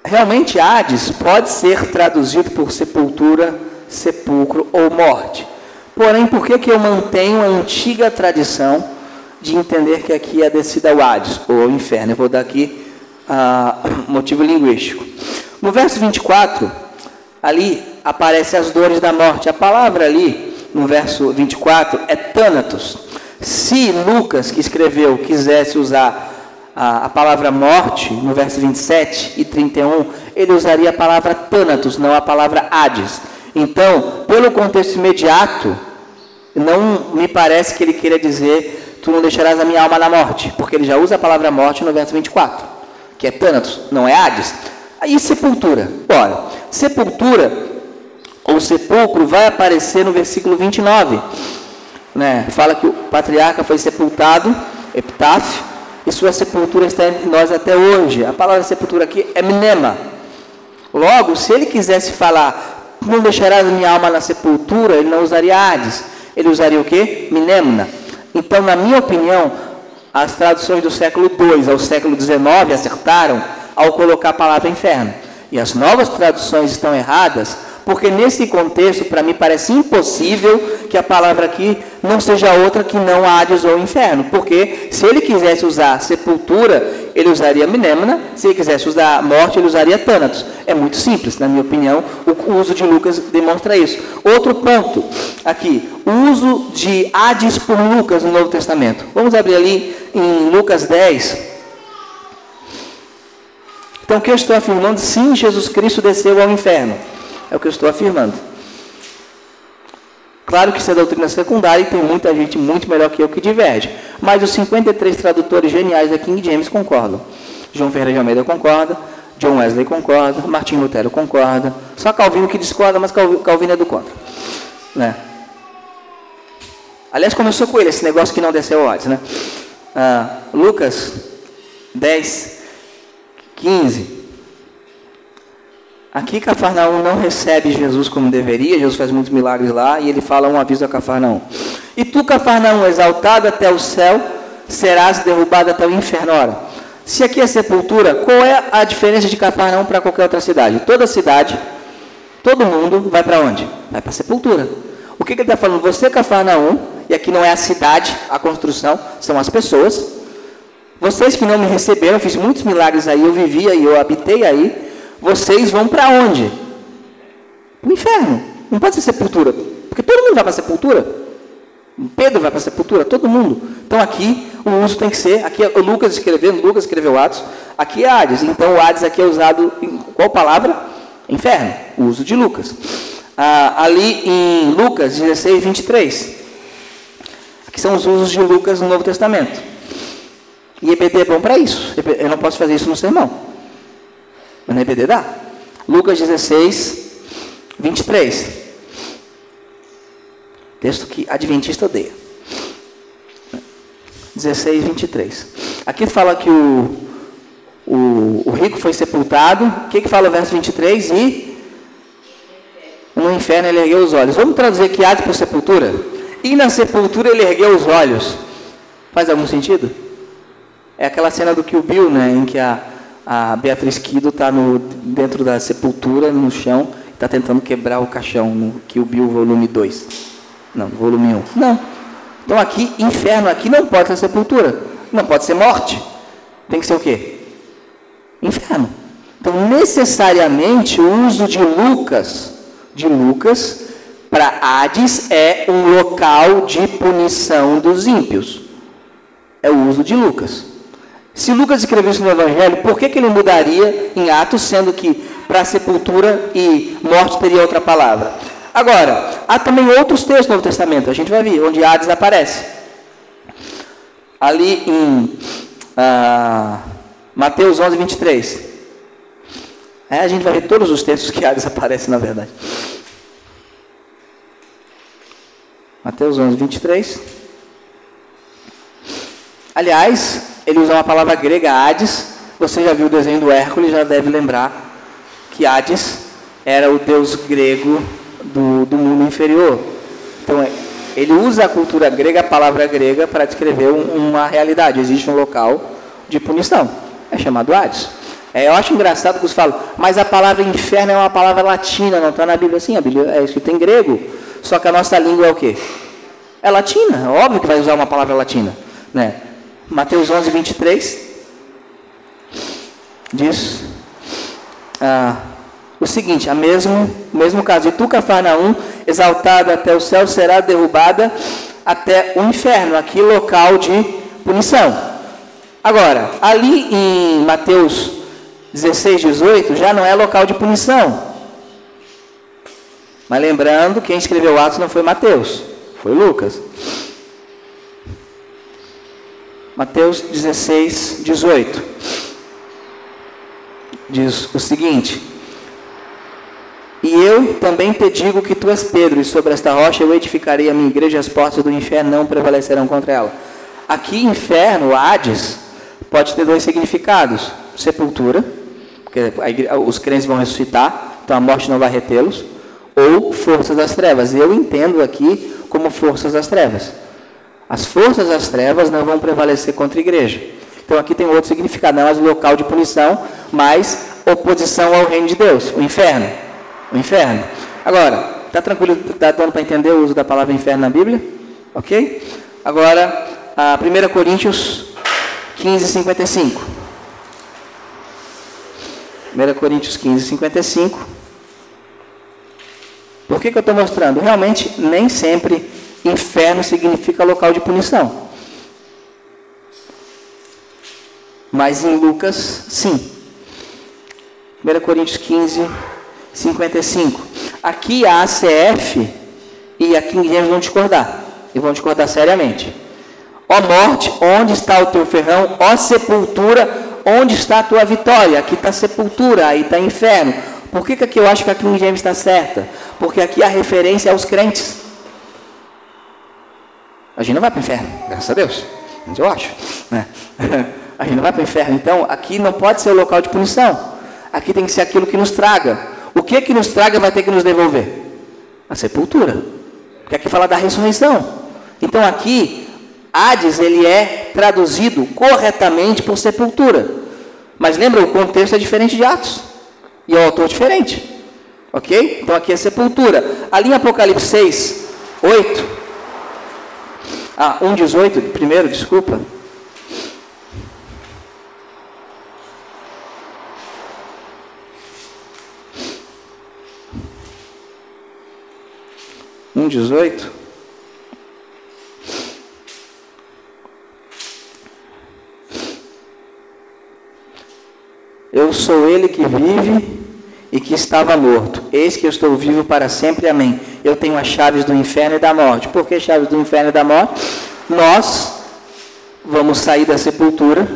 Realmente Hades pode ser traduzido por sepultura, sepulcro ou morte. Porém, por que eu mantenho a antiga tradição de entender que aqui é a descida ao Hades, ou ao inferno? Eu vou dar aqui motivo linguístico. No verso 24, ali aparecem as dores da morte. A palavra ali, no verso 24, é Thanatos. Se Lucas, que escreveu, quisesse usar a palavra morte, no verso 27 e 31, ele usaria a palavra Thanatos, não a palavra Hades. Então, pelo contexto imediato, não me parece que ele queira dizer, tu não deixarás a minha alma na morte, porque ele já usa a palavra morte no verso 24, que é Thanatos, não é Hades. Aí sepultura. Ora, sepultura, ou sepulcro, vai aparecer no versículo 29. Né? Fala que o patriarca foi sepultado, epitáfio, e sua sepultura está entre nós até hoje. A palavra sepultura aqui é mnema. Logo, se ele quisesse falar, não deixarás minha alma na sepultura, ele não usaria Hades. Ele usaria o quê? Mnemna. Então, na minha opinião, as traduções do século II ao século XIX acertaram ao colocar a palavra inferno. E as novas traduções estão erradas, porque nesse contexto, para mim, parece impossível que a palavra aqui não seja outra que não Hades ou inferno. Porque se ele quisesse usar sepultura, ele usaria mnemna. Se ele quisesse usar morte, ele usaria Thanatos. É muito simples, na minha opinião, o uso de Lucas demonstra isso. Outro ponto aqui, o uso de Hades por Lucas no Novo Testamento. Vamos abrir ali em Lucas 10. Então, o que eu estou afirmando? Sim, Jesus Cristo desceu ao inferno. É o que eu estou afirmando. Claro que isso é doutrina secundária e tem muita gente muito melhor que eu que diverge. Mas os 53 tradutores geniais da King James concordam. João Ferreira de Almeida concorda, John Wesley concorda, Martinho Lutero concorda, só Calvino que discorda, mas Calvino é do contra, né? Aliás, começou com ele esse negócio que não desceu ao Hades, né? Lucas 10, 15. Aqui Cafarnaum não recebe Jesus como deveria, Jesus faz muitos milagres lá, e ele fala um aviso a Cafarnaum. E tu, Cafarnaum, exaltado até o céu, serás derrubado até o inferno. Ora, se aqui é sepultura, qual é a diferença de Cafarnaum para qualquer outra cidade? Toda cidade, todo mundo vai para onde? Vai para a sepultura. O que ele está falando? Você, Cafarnaum, e aqui não é a cidade, a construção, são as pessoas. Vocês que não me receberam, fiz muitos milagres aí, eu vivi aí, eu habitei aí. Vocês vão para onde? Para o inferno. Não pode ser sepultura, porque todo mundo vai para a sepultura. Pedro vai para a sepultura, todo mundo. Então aqui o uso tem que ser, aqui o Lucas escreveu Atos, aqui é Hades. Então o Hades aqui é usado em qual palavra? Inferno, o uso de Lucas. Ali em Lucas 16, 23. Aqui são os usos de Lucas no Novo Testamento. E EBD é bom para isso. Eu não posso fazer isso no sermão. Mas na EBD dá. Lucas 16, 23. Texto que adventista odeia. 16, 23. Aqui fala que o rico foi sepultado. O que fala o verso 23? E no inferno ele ergueu os olhos. Vamos traduzir aqui Hades por sepultura? E na sepultura ele ergueu os olhos. Faz algum sentido? É aquela cena do Kill Bill, né, em que a Beatriz Kido está dentro da sepultura, no chão, e está tentando quebrar o caixão, no Kill Bill volume 2. Não, volume 1. Não. Então aqui, inferno, aqui não pode ser sepultura. Não pode ser morte. Tem que ser o quê? Inferno. Então, necessariamente, o uso de Lucas para Hades é um local de punição dos ímpios. É o uso de Lucas. Se Lucas escreveu isso no Evangelho, por que ele mudaria em Atos, sendo que para sepultura e morte teria outra palavra? Agora, há também outros textos no Novo Testamento, a gente vai ver, onde Hades aparece. Ali em Mateus 11, 23. A gente vai ver todos os textos que Hades aparece, na verdade. Mateus 11, 23. Aliás, ele usa uma palavra grega, Hades. Você já viu o desenho do Hércules, já deve lembrar que Hades era o deus grego do mundo inferior. Então, ele usa a cultura grega, a palavra grega, para descrever uma realidade. Existe um local de punição. É chamado Hades. Eu acho engraçado que os falam, mas a palavra inferno é uma palavra latina, não está na Bíblia assim. A Bíblia é escrita em grego. Só que a nossa língua é o quê? É latina. É óbvio que vai usar uma palavra latina, né? Mateus 11, 23 diz o seguinte, mesmo caso, e tu, Cafarnaum, exaltada até o céu, será derrubada até o inferno, aqui local de punição. Agora, ali em Mateus 16, 18, já não é local de punição. Mas lembrando, quem escreveu Atos não foi Mateus, foi Lucas. Mateus 16, 18. Diz o seguinte: e eu também te digo que tu és Pedro, e sobre esta rocha eu edificarei a minha igreja, e as portas do inferno não prevalecerão contra ela. Aqui, inferno, Hades, pode ter dois significados: sepultura, porque os crentes vão ressuscitar, então a morte não vai retê-los, ou forças das trevas. Eu entendo aqui como forças das trevas. As forças das trevas não vão prevalecer contra a igreja. Então aqui tem outro significado, não é mais local de punição, mas oposição ao reino de Deus, o inferno. O inferno. Agora, está tranquilo, está dando para entender o uso da palavra inferno na Bíblia? Ok? Agora, 1 Coríntios 15, 55. 1 Coríntios 15, 55. Por que eu estou mostrando? Realmente, nem sempre inferno significa local de punição. Mas em Lucas, sim. 1 Coríntios 15, 55. Aqui a ACF e a King James vão discordar. E vão discordar seriamente. Ó morte, onde está o teu ferrão? Ó sepultura, onde está a tua vitória? Aqui está sepultura, aí está inferno. Por que aqui eu acho que a King James está certa? Porque aqui a referência é aos crentes. A gente não vai para o inferno, graças a Deus. Mas eu acho, né? A gente não vai para o inferno. Então, aqui não pode ser o local de punição. Aqui tem que ser aquilo que nos traga. O que nos traga vai ter que nos devolver? A sepultura. Porque aqui fala da ressurreição. Então, aqui, Hades, ele é traduzido corretamente por sepultura. Mas lembra, o contexto é diferente de Atos. E o autor diferente. Ok? Então, aqui é sepultura. Ali em Apocalipse 6, 8... 1,18, primeiro, desculpa. Eu sou ele que vive e que estava morto. Eis que eu estou vivo para sempre. Amém. Eu tenho as chaves do inferno e da morte. Por que chaves do inferno e da morte? Nós vamos sair da sepultura,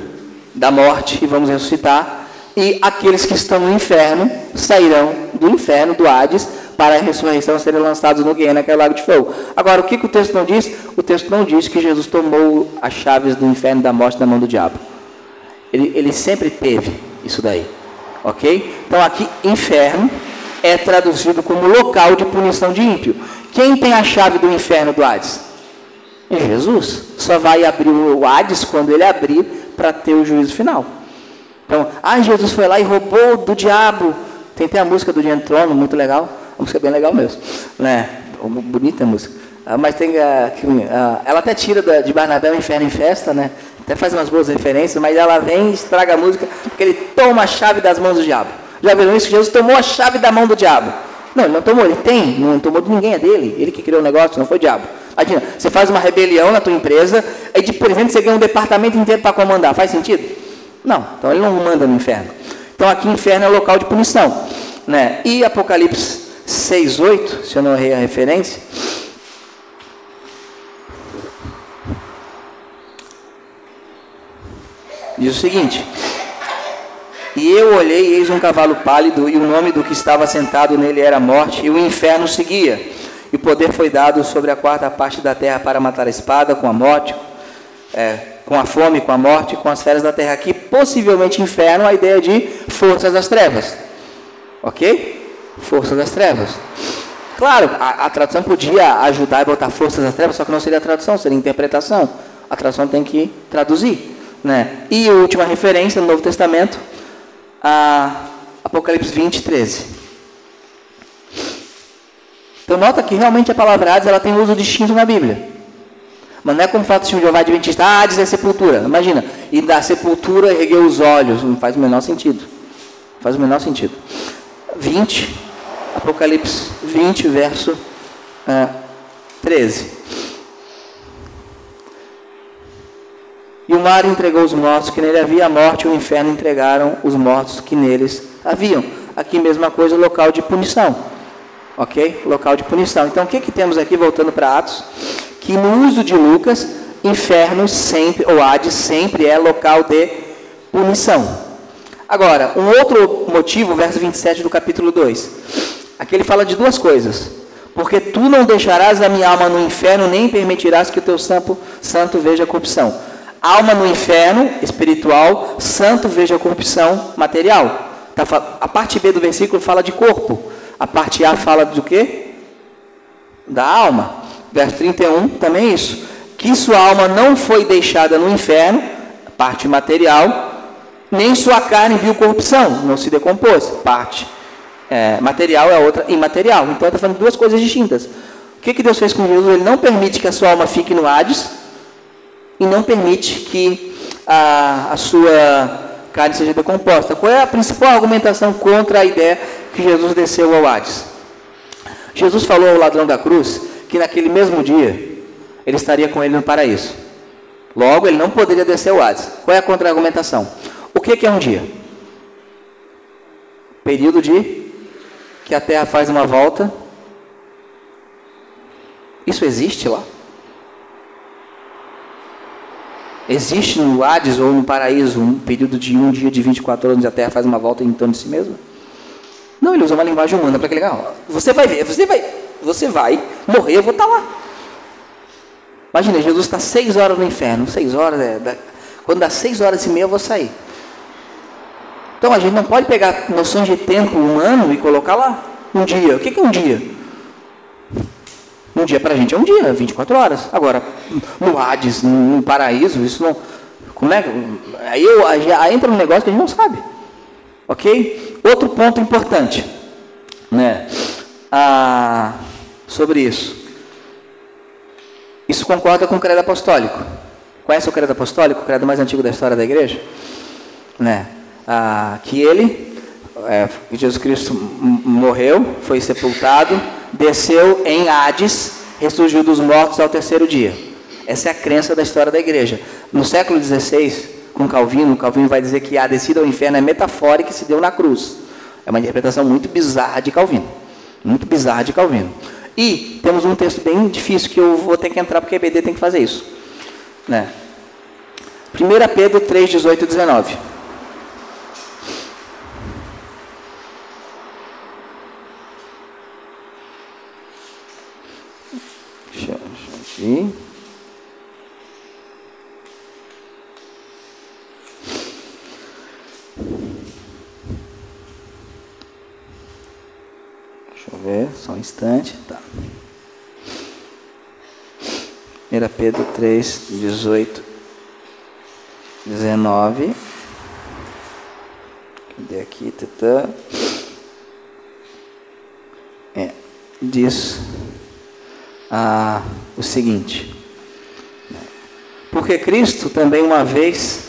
da morte, e vamos ressuscitar. E aqueles que estão no inferno sairão do inferno, do Hades, para a ressurreição, serem lançados no Guiena, que é o lago de fogo. Agora, o que o texto não diz? O texto não diz que Jesus tomou as chaves do inferno e da morte da mão do diabo. Ele sempre teve isso daí. Ok? Então aqui, inferno é traduzido como local de punição de ímpio. Quem tem a chave do inferno do Hades? É Jesus. Só vai abrir o Hades quando ele abrir para ter o juízo final. Então, Jesus foi lá e roubou do diabo. Tem até a música do Dia do Trono, muito legal. A música é bem legal mesmo, né? Bonita a música. Mas tem ela até tira de Barnabé o inferno em festa, né? Até faz umas boas referências, mas ela vem e estraga a música porque ele toma a chave das mãos do diabo. Já viram isso? Jesus tomou a chave da mão do diabo. Não, ele não tomou, ele tem, não tomou de ninguém, é dele. Ele que criou o negócio, não foi o diabo. Imagina, você faz uma rebelião na tua empresa, aí de presente você ganha um departamento inteiro para comandar. Faz sentido? Não, então ele não manda no inferno. Então aqui inferno é o local de punição, né? E Apocalipse 6:8, se eu não errei a referência, diz o seguinte: e eu olhei, e eis um cavalo pálido, e o nome do que estava sentado nele era Morte, e o inferno seguia. E o poder foi dado sobre a quarta parte da terra para matar a espada, com a morte, com a fome, com a morte, com as feras da terra. Aqui, possivelmente inferno, a ideia de forças das trevas. Ok? Forças das trevas. Claro, a tradução podia ajudar a botar forças das trevas, só que não seria a tradução, seria a interpretação. A tradução tem que traduzir, né? E a última referência no Novo Testamento, Apocalipse 20:13. Então nota que realmente a palavra Hades ela tem um uso distinto na Bíblia. Mas não é como fala o testemunho de Jeová Adventista, Hades é sepultura. Imagina, e da sepultura ergueu os olhos. Não faz o menor sentido. Faz o menor sentido. 20, Apocalipse 20, verso 13. E o mar entregou os mortos que nele havia, a morte e o inferno entregaram os mortos que neles haviam. Aqui mesma coisa, local de punição. Ok? Local de punição. Então o que temos aqui, voltando para Atos? Que no uso de Lucas, inferno sempre, ou Hades sempre é local de punição. Agora, um outro motivo, verso 27 do capítulo 2. Aqui ele fala de duas coisas. Porque tu não deixarás a minha alma no inferno, nem permitirás que o teu santo veja a corrupção. Alma no inferno, espiritual, santo veja a corrupção, material. A parte B do versículo fala de corpo. A parte A fala do quê? Da alma. Verso 31, também isso. Que sua alma não foi deixada no inferno, parte material, nem sua carne viu corrupção, não se decompôs, parte material é a outra imaterial. Então está falando de duas coisas distintas. O que Deus fez com Jesus? Ele não permite que a sua alma fique no Hades e não permite que a sua carne seja decomposta. Qual é a principal argumentação contra a ideia que Jesus desceu ao Hades? Jesus falou ao ladrão da cruz que naquele mesmo dia ele estaria com ele no paraíso. Logo, ele não poderia descer ao Hades. Qual é a contra-argumentação? O que é um dia? Período de que a Terra faz uma volta. Isso existe lá? Existe no Hades ou no paraíso um período de um dia de 24 horas onde a Terra faz uma volta em torno de si mesma? Não, ele usa uma linguagem humana para que legal. Você vai ver, você vai morrer, eu vou estar lá. Imagina, Jesus está 6 horas no inferno. 6 horas, quando dá 6 horas e meia eu vou sair. Então a gente não pode pegar noções de tempo humano e colocar lá. Um dia, o que é um dia? Um dia para a gente é um dia, 24 horas. Agora, no Hades, no paraíso, isso não... Como é? Aí já entra um negócio que a gente não sabe. Ok? Outro ponto importante, né? Sobre isso. Isso concorda com o credo apostólico. Conhece o credo apostólico, o credo mais antigo da história da igreja? Né? Que Jesus Cristo morreu, foi sepultado, desceu em Hades, ressurgiu dos mortos ao 3º dia. Essa é a crença da história da igreja. No século XVI, com Calvino vai dizer que a descida ao inferno é metafórica e se deu na cruz. É uma interpretação muito bizarra de Calvino. Muito bizarra de Calvino. E temos um texto bem difícil que eu vou ter que entrar porque a EBD tem que fazer isso. Né? 1 Pedro 3, 18 e 19. Deixa eu aqui. Deixa eu ver, só um instante. Tá. 1 Pedro 3, 18, 19. Cadê aqui? Diz o seguinte: porque Cristo também uma vez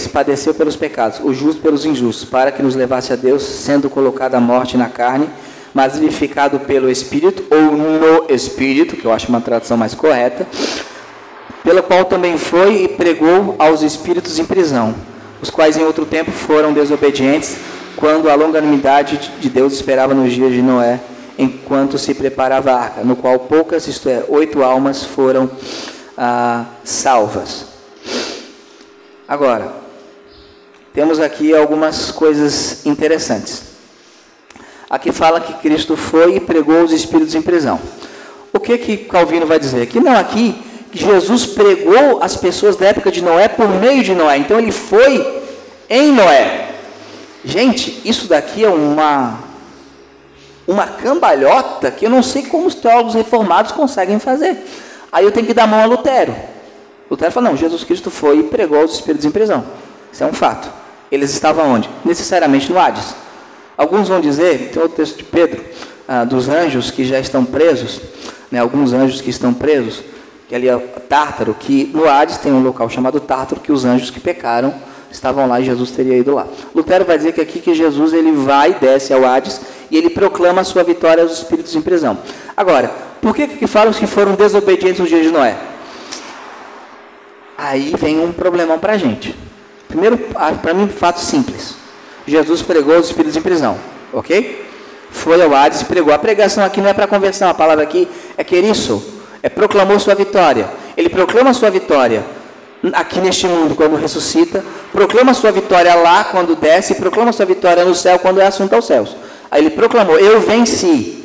padeceu pelos pecados, o justo pelos injustos, para que nos levasse a Deus, sendo colocado à morte na carne, mas vivificado pelo Espírito, ou no Espírito, que eu acho uma tradução mais correta, pela qual também foi e pregou aos espíritos em prisão, os quais em outro tempo foram desobedientes, quando a longanimidade de Deus esperava nos dias de Noé, enquanto se preparava a arca, no qual poucas, isto é, 8 almas foram salvas. Agora, temos aqui algumas coisas interessantes. Aqui fala que Cristo foi e pregou os espíritos em prisão. O que Calvino vai dizer? Que não, aqui Jesus pregou as pessoas da época de Noé por meio de Noé. Então ele foi em Noé. Gente, isso daqui é uma cambalhota que eu não sei como os teólogos reformados conseguem fazer. Aí eu tenho que dar mão a Lutero. Lutero fala, não, Jesus Cristo foi e pregou os espíritos em prisão. Isso é um fato. Eles estavam onde? Necessariamente no Hades. Alguns vão dizer, tem outro texto de Pedro, dos anjos que já estão presos, né, alguns anjos que estão presos, que ali é Tártaro, que no Hades tem um local chamado Tártaro, que os anjos que pecaram estavam lá e Jesus teria ido lá. Lutero vai dizer que aqui que Jesus ele vai, desce ao Hades e ele proclama a sua vitória aos espíritos em prisão. Agora, por que falam que foram desobedientes nos dias de Noé? Aí vem um problemão para a gente. Primeiro, para mim, fato simples. Jesus pregou os espíritos em prisão, ok? Foi ao Hades e pregou. A pregação aqui não é para conversão, a palavra aqui é querisso, proclamou sua vitória. Ele proclama sua vitória aqui neste mundo quando ressuscita, proclama sua vitória lá quando desce, e proclama sua vitória no céu quando é assunto aos céus. Aí ele proclamou, eu venci.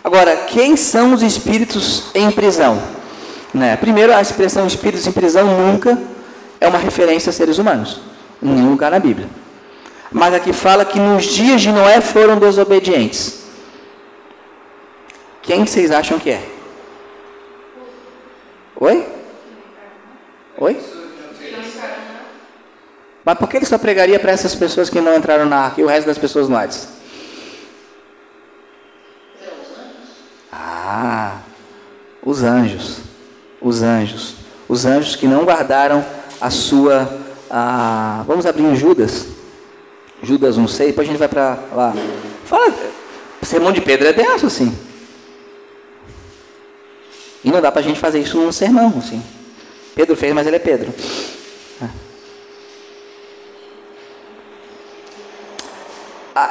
Agora, quem são os espíritos em prisão? Né? Primeiro, a expressão espíritos em prisão nunca é uma referência a seres humanos, em nenhum lugar na Bíblia. Mas aqui fala que nos dias de Noé foram desobedientes. Quem vocês acham que é? Oi? Mas por que ele só pregaria para essas pessoas que não entraram na arca e o resto das pessoas no Hades? Os anjos que não guardaram a sua... vamos abrir em Judas 1,6, depois a gente vai para lá. Fala, o sermão de Pedro é denso, assim. E não dá para a gente fazer isso num sermão, assim. Pedro fez, mas ele é Pedro.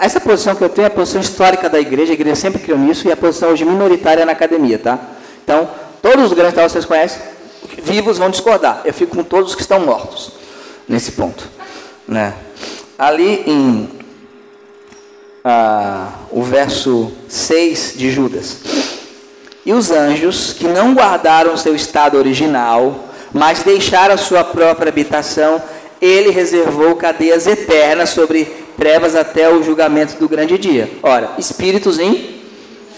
Essa posição que eu tenho é a posição histórica da igreja, a igreja sempre criou nisso, e a posição hoje minoritária na academia, tá? Então, Todos os grandes teólogos que vocês conhecem, vivos, vão discordar. Eu fico com todos os que estão mortos, nesse ponto. Né? Ali em o verso 6 de Judas. E os anjos, que não guardaram seu estado original, mas deixaram a sua própria habitação, ele reservou cadeias eternas sobre trevas até o julgamento do grande dia. Ora, espíritos em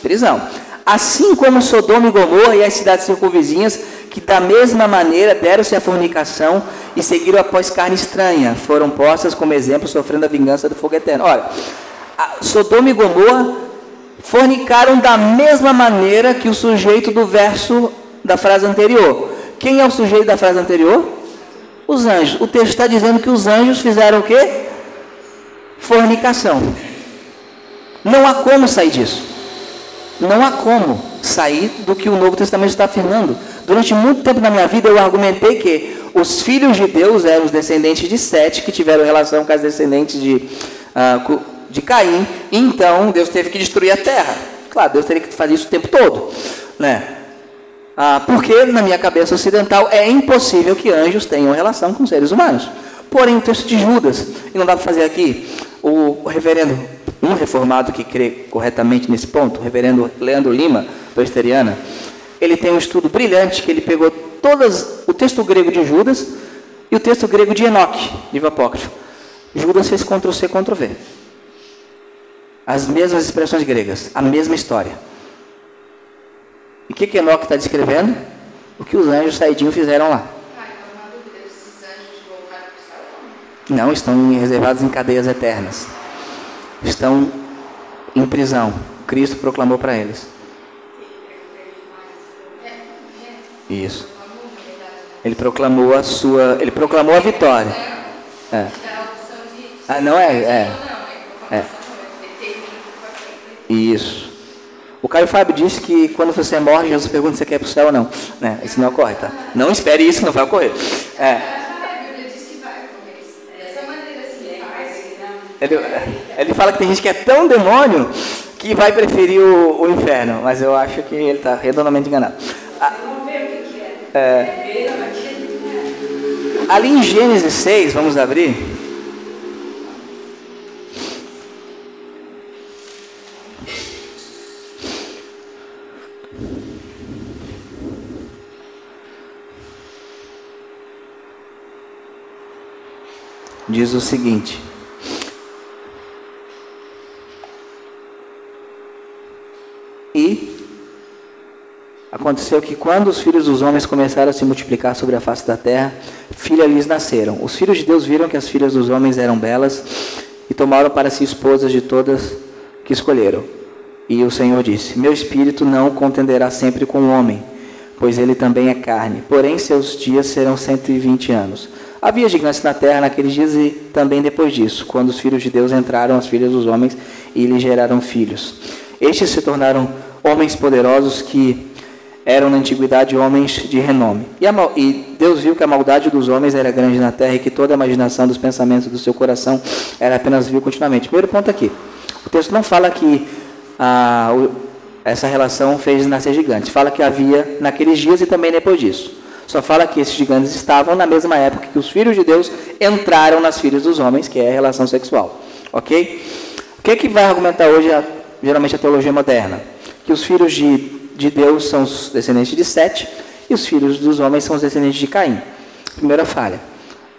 prisão. Assim como Sodoma e Gomorra e as cidades circunvizinhas, que da mesma maneira deram-se à fornicação e seguiram após carne estranha, foram postas como exemplo, sofrendo a vingança do fogo eterno. Ora, Sodoma e Gomorra fornicaram da mesma maneira que o sujeito do verso da frase anterior. Quem é o sujeito da frase anterior? Os anjos. O texto está dizendo que os anjos fizeram o quê? Fornicação. Não há como sair disso. Não há como sair do que o Novo Testamento está afirmando. Durante muito tempo na minha vida eu argumentei que os filhos de Deus eram os descendentes de Sete, que tiveram relação com as descendentes de Caim, e então Deus teve que destruir a terra. Claro, Deus teria que fazer isso o tempo todo, né? Porque na minha cabeça ocidental é impossível que anjos tenham relação com seres humanos. Porém, o texto de Judas, e não dá para fazer aqui, o reverendo, um reformado que crê corretamente nesse ponto, o reverendo Leandro Lima, presbiteriana, ele tem um estudo brilhante, que ele pegou o texto grego de Judas e o texto grego de Enoque, livro apócrifo. Judas fez Ctrl+C, Ctrl+V. As mesmas expressões gregas, a mesma história. E o que Enoque está descrevendo? O que os anjos saidinhos fizeram lá. Não, estão reservados em cadeias eternas. Estão em prisão. Cristo proclamou para eles. Isso. Ele proclamou a vitória. Não é. Isso. O Caio Fábio disse que quando você morre, Jesus pergunta se você quer ir para o céu ou não. Isso não ocorre, tá? Não espere isso, não vai ocorrer. Ele fala que tem gente que é tão demônio que vai preferir o inferno, mas eu acho que ele está redondamente enganado. Ali em Gênesis 6, vamos abrir. Diz o seguinte: e aconteceu que quando os filhos dos homens começaram a se multiplicar sobre a face da terra, filhas lhes nasceram. Os filhos de Deus viram que as filhas dos homens eram belas e tomaram para si esposas de todas que escolheram. E o Senhor disse: meu espírito não contenderá sempre com o homem, pois ele também é carne, porém seus dias serão 120 anos. Havia gigância na terra naqueles dias e também depois disso, quando os filhos de Deus entraram as filhas dos homens e lhes geraram filhos. Estes se tornaram homens poderosos que eram na antiguidade homens de renome. E Deus viu que a maldade dos homens era grande na terra e que toda a imaginação dos pensamentos do seu coração era apenas vil continuamente. Primeiro ponto aqui. O texto não fala que essa relação fez nascer gigantes. Fala que havia naqueles dias e também depois disso. Só fala que esses gigantes estavam na mesma época que os filhos de Deus entraram nas filhas dos homens, que é a relação sexual. Ok? O que vai argumentar hoje, geralmente, a teologia moderna? Que os filhos de Deus são os descendentes de Sete e os filhos dos homens são os descendentes de Caim. Primeira falha.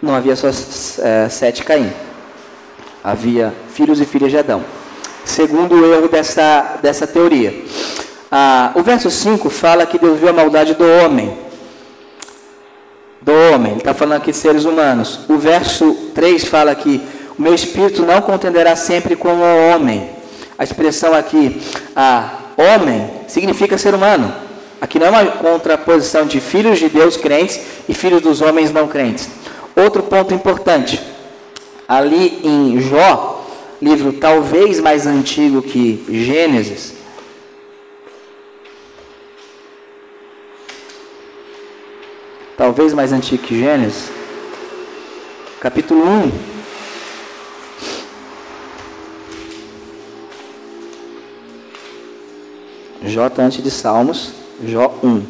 Não havia só Sete e Caim. Havia filhos e filhas de Adão. Segundo erro dessa teoria. O verso 5 fala que Deus viu a maldade do homem. Ele está falando aqui de seres humanos. O verso 3 fala que o meu espírito não contenderá sempre com o homem. A expressão aqui, homem, significa ser humano. Aqui não é uma contraposição de filhos de Deus crentes e filhos dos homens não crentes. Outro ponto importante, ali em Jó, livro talvez mais antigo que Gênesis, talvez mais antigo que Gênesis, capítulo 1. Jó está antes de Salmos, Jó 1.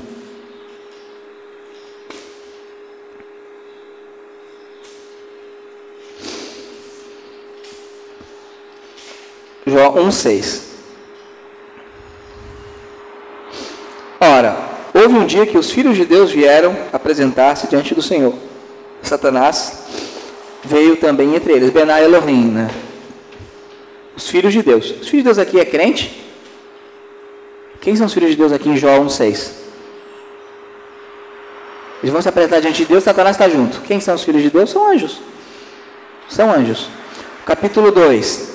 Jó 1:6. Ora, houve um dia que os filhos de Deus vieram apresentar-se diante do Senhor. Satanás veio também entre eles. Benai Elohim, né? Os filhos de Deus. Os filhos de Deus aqui é crente? Quem são os filhos de Deus aqui em Jó 1:6? Eles vão se apresentar diante de Deus, Satanás está junto. Quem são os filhos de Deus? São anjos. São anjos. Capítulo 2,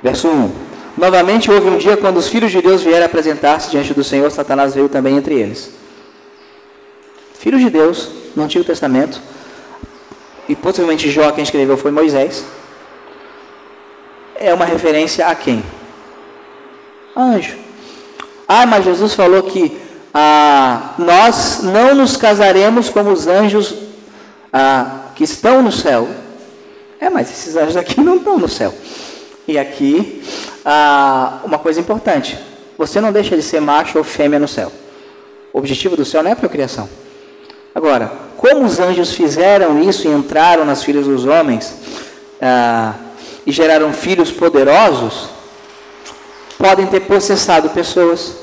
verso 1. Novamente houve um dia quando os filhos de Deus vieram apresentar-se diante do Senhor, Satanás veio também entre eles. Filhos de Deus, no Antigo Testamento, e possivelmente Jó, quem escreveu foi Moisés, é uma referência a quem? Anjo. Mas Jesus falou que nós não nos casaremos como os anjos que estão no céu. Mas esses anjos aqui não estão no céu. E aqui, uma coisa importante: você não deixa de ser macho ou fêmea no céu. O objetivo do céu não é a procriação. Agora, como os anjos fizeram isso e entraram nas filhas dos homens e geraram filhos poderosos, podem ter processado pessoas.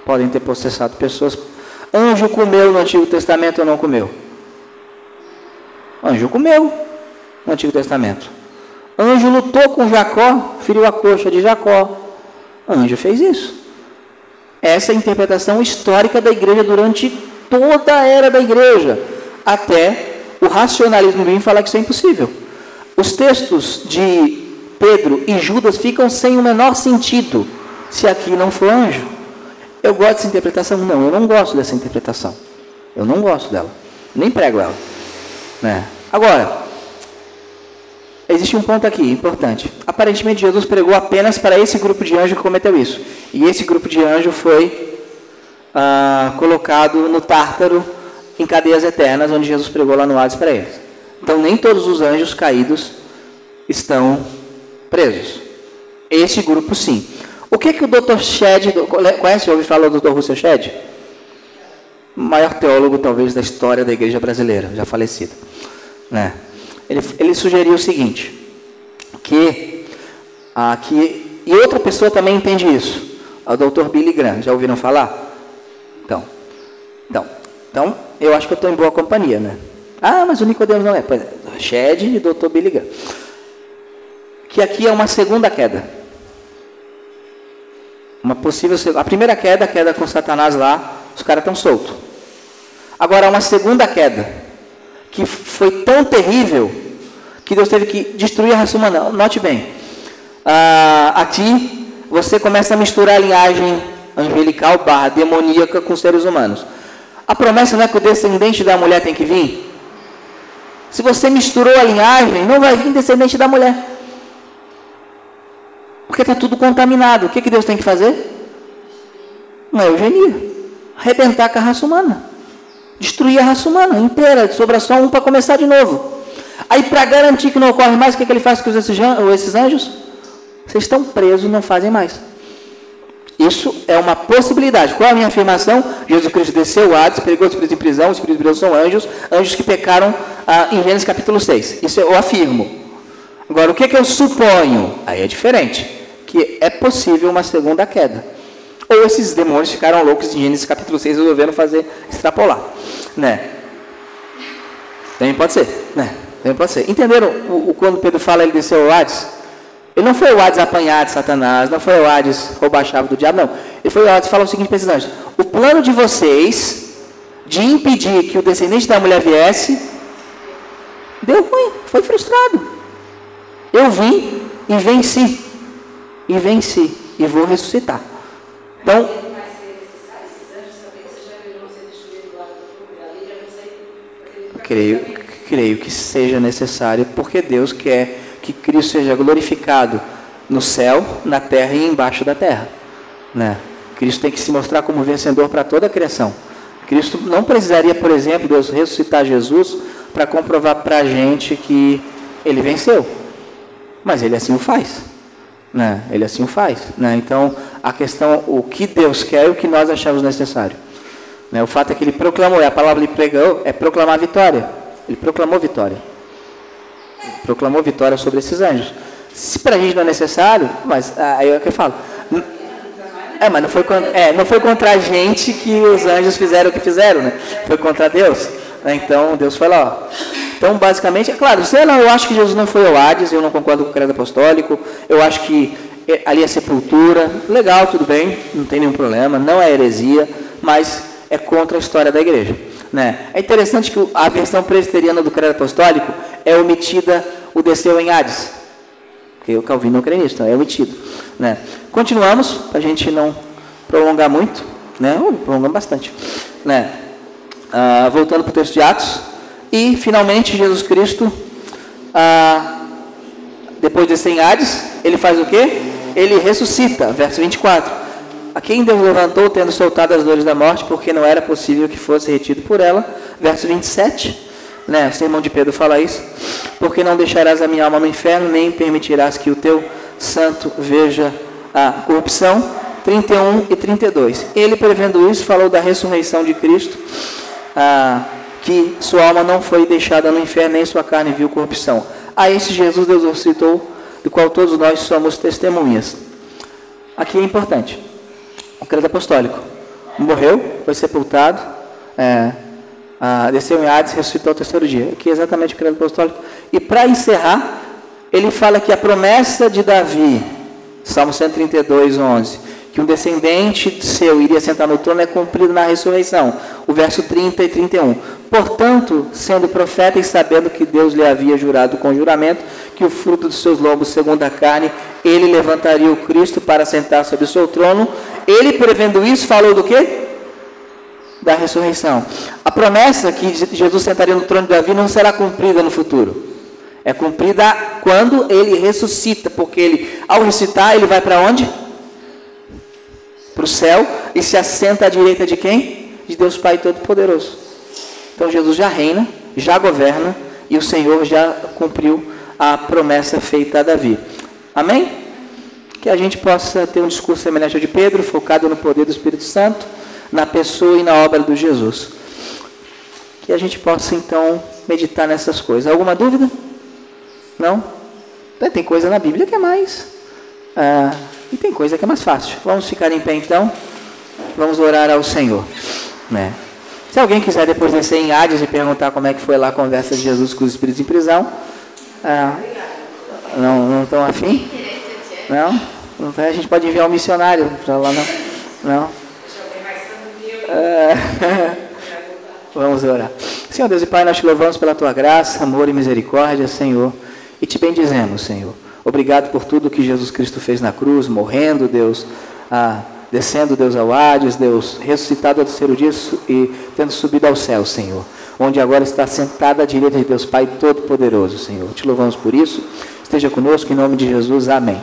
Podem ter processado pessoas. Anjo comeu no Antigo Testamento ou não comeu? Anjo comeu no Antigo Testamento. Anjo lutou com Jacó, feriu a coxa de Jacó. Anjo fez isso. Essa é a interpretação histórica da igreja durante toda a era da igreja, até o racionalismo vir falar que isso é impossível. Os textos de Pedro e Judas ficam sem o menor sentido se aqui não for anjo. Eu gosto dessa interpretação? Não, eu não gosto dessa interpretação. Eu não gosto dela. Nem prego ela. Agora, existe um ponto aqui importante. Aparentemente Jesus pregou apenas para esse grupo de anjos que cometeu isso. E esse grupo de anjos foi colocado no Tártaro, em cadeias eternas, onde Jesus pregou lá no Hades para eles. Então nem todos os anjos caídos estão presos. Esse grupo sim. O que o Dr. Shedd, conhece, ouve falar do Dr. Russell Shedd? O maior teólogo talvez da história da igreja brasileira, já falecido. Ele sugeriu o seguinte, que e outra pessoa também entende isso, o Dr. Billy Graham, já ouviram falar? Então, eu acho que eu estou em boa companhia, mas o Nicodemos não é. Pois é, Shedd e Dr. Billy Graham. Que aqui é uma segunda queda. Uma possível segunda. A primeira queda, a queda com Satanás lá, os caras estão soltos. Agora, uma segunda queda, que foi tão terrível, que Deus teve que destruir a raça humana. Note bem, aqui você começa a misturar a linhagem angelical / demoníaca com seres humanos. A promessa não é que o descendente da mulher tem que vir? Se você misturou a linhagem, não vai vir descendente da mulher. Porque está tudo contaminado. O que Deus tem que fazer? Uma eugenia. Arrebentar com a raça humana. Destruir a raça humana inteira. Sobra só um para começar de novo. Aí, para garantir que não ocorre mais, o que ele faz com esses anjos? Vocês estão presos, não fazem mais. Isso é uma possibilidade. Qual é a minha afirmação? Jesus Cristo desceu o Hades, pregou os espíritos em prisão. Os espíritos em prisão são anjos que pecaram em Gênesis capítulo 6. Isso eu afirmo. Agora, o que eu suponho? Aí é diferente. Que é possível uma segunda queda. Ou esses demônios ficaram loucos em Gênesis capítulo 6 e resolveram fazer extrapolar. Também pode ser. Também pode ser. Entenderam quando Pedro fala ele desceu o Hades? Ele não foi o Hades apanhar de Satanás, não foi o Hades roubar a chave do diabo, não. Ele foi o Hades falar o seguinte para esses anjos: o plano de vocês de impedir que o descendente da mulher viesse, deu ruim, foi frustrado. Eu vim e venci. E vou ressuscitar. Então, creio que seja necessário, porque Deus quer que Cristo seja glorificado no céu, na terra e embaixo da terra. Cristo tem que se mostrar como vencedor para toda a criação. Cristo não precisaria, por exemplo, Deus ressuscitar Jesus para comprovar para a gente que ele venceu. Mas ele assim o faz. Ele assim o faz. Então, a questão, o que Deus quer e o que nós achamos necessário. O fato é que ele proclamou, a palavra ele pregou, é proclamar vitória. Ele proclamou vitória. proclamou vitória sobre esses anjos. Se para a gente não é necessário, mas aí é o que eu falo. Mas não foi contra a gente que os anjos fizeram o que fizeram, né? Foi contra Deus. Então, Deus foi lá, ó. Então, basicamente, é claro, eu acho que Jesus não foi ao Hades, eu não concordo com o credo apostólico, eu acho que ali é sepultura, legal, tudo bem, não tem nenhum problema, não é heresia, mas é contra a história da igreja, né? É interessante que a versão presbiteriana do credo apostólico é omitida o desceu em Hades, porque o Calvino não crê nisso, então é omitido, né? Continuamos, para a gente não prolongar muito, né? Prolongamos bastante, né? Voltando para o texto de Atos, e finalmente Jesus Cristo, depois de descer em Hades, ele faz o quê? Ele ressuscita, verso 24. A quem Deus levantou, tendo soltado as dores da morte, porque não era possível que fosse retido por ela, verso 27, né? O sermão de Pedro fala isso, porque não deixarás a minha alma no inferno, nem permitirás que o teu santo veja a corrupção, 31 e 32. Ele, prevendo isso, falou da ressurreição de Cristo, que sua alma não foi deixada no inferno, nem sua carne viu corrupção. A esse Jesus Deus ressuscitou, do qual todos nós somos testemunhas. Aqui é importante. O credo apostólico. Morreu, foi sepultado, desceu em Hades, ressuscitou ao terceiro dia. Aqui é exatamente o credo apostólico. E para encerrar, ele fala que a promessa de Davi, Salmo 132, 11, que um descendente seu iria sentar no trono, é cumprido na ressurreição. O verso 30 e 31. Portanto, sendo profeta e sabendo que Deus lhe havia jurado com juramento, que o fruto dos seus lombos, segundo a carne, ele levantaria o Cristo para sentar sobre o seu trono. Ele, prevendo isso, falou do quê? Da ressurreição. A promessa que Jesus sentaria no trono de Davi não será cumprida no futuro. É cumprida quando ele ressuscita, porque ele, ao ressuscitar, ele vai para onde? Para o céu, e se assenta à direita de quem? De Deus Pai Todo-Poderoso. Então Jesus já reina, já governa, e o Senhor já cumpriu a promessa feita a Davi. Amém? Que a gente possa ter um discurso semelhante ao de Pedro, focado no poder do Espírito Santo, na pessoa e na obra do Jesus. Que a gente possa então meditar nessas coisas. Alguma dúvida? Não? Tem coisa na Bíblia que é mais... e tem coisa que é mais fácil. Vamos ficar em pé então. Vamos orar ao Senhor, né? Se alguém quiser depois descer em Hades e perguntar como é que foi lá a conversa de Jesus com os espíritos em prisão, não estão afim? Não? A gente pode enviar um missionário para lá, não? Vamos orar. Senhor Deus e Pai, nós te louvamos pela tua graça, amor e misericórdia, Senhor, e te bendizemos, Senhor. Obrigado por tudo que Jesus Cristo fez na cruz, morrendo, Deus, descendo, Deus, ao Hades, Deus, ressuscitado ao terceiro dia e tendo subido ao céu, Senhor, onde agora está sentado à direita de Deus Pai Todo-Poderoso, Senhor. Te louvamos por isso. Esteja conosco, em nome de Jesus. Amém.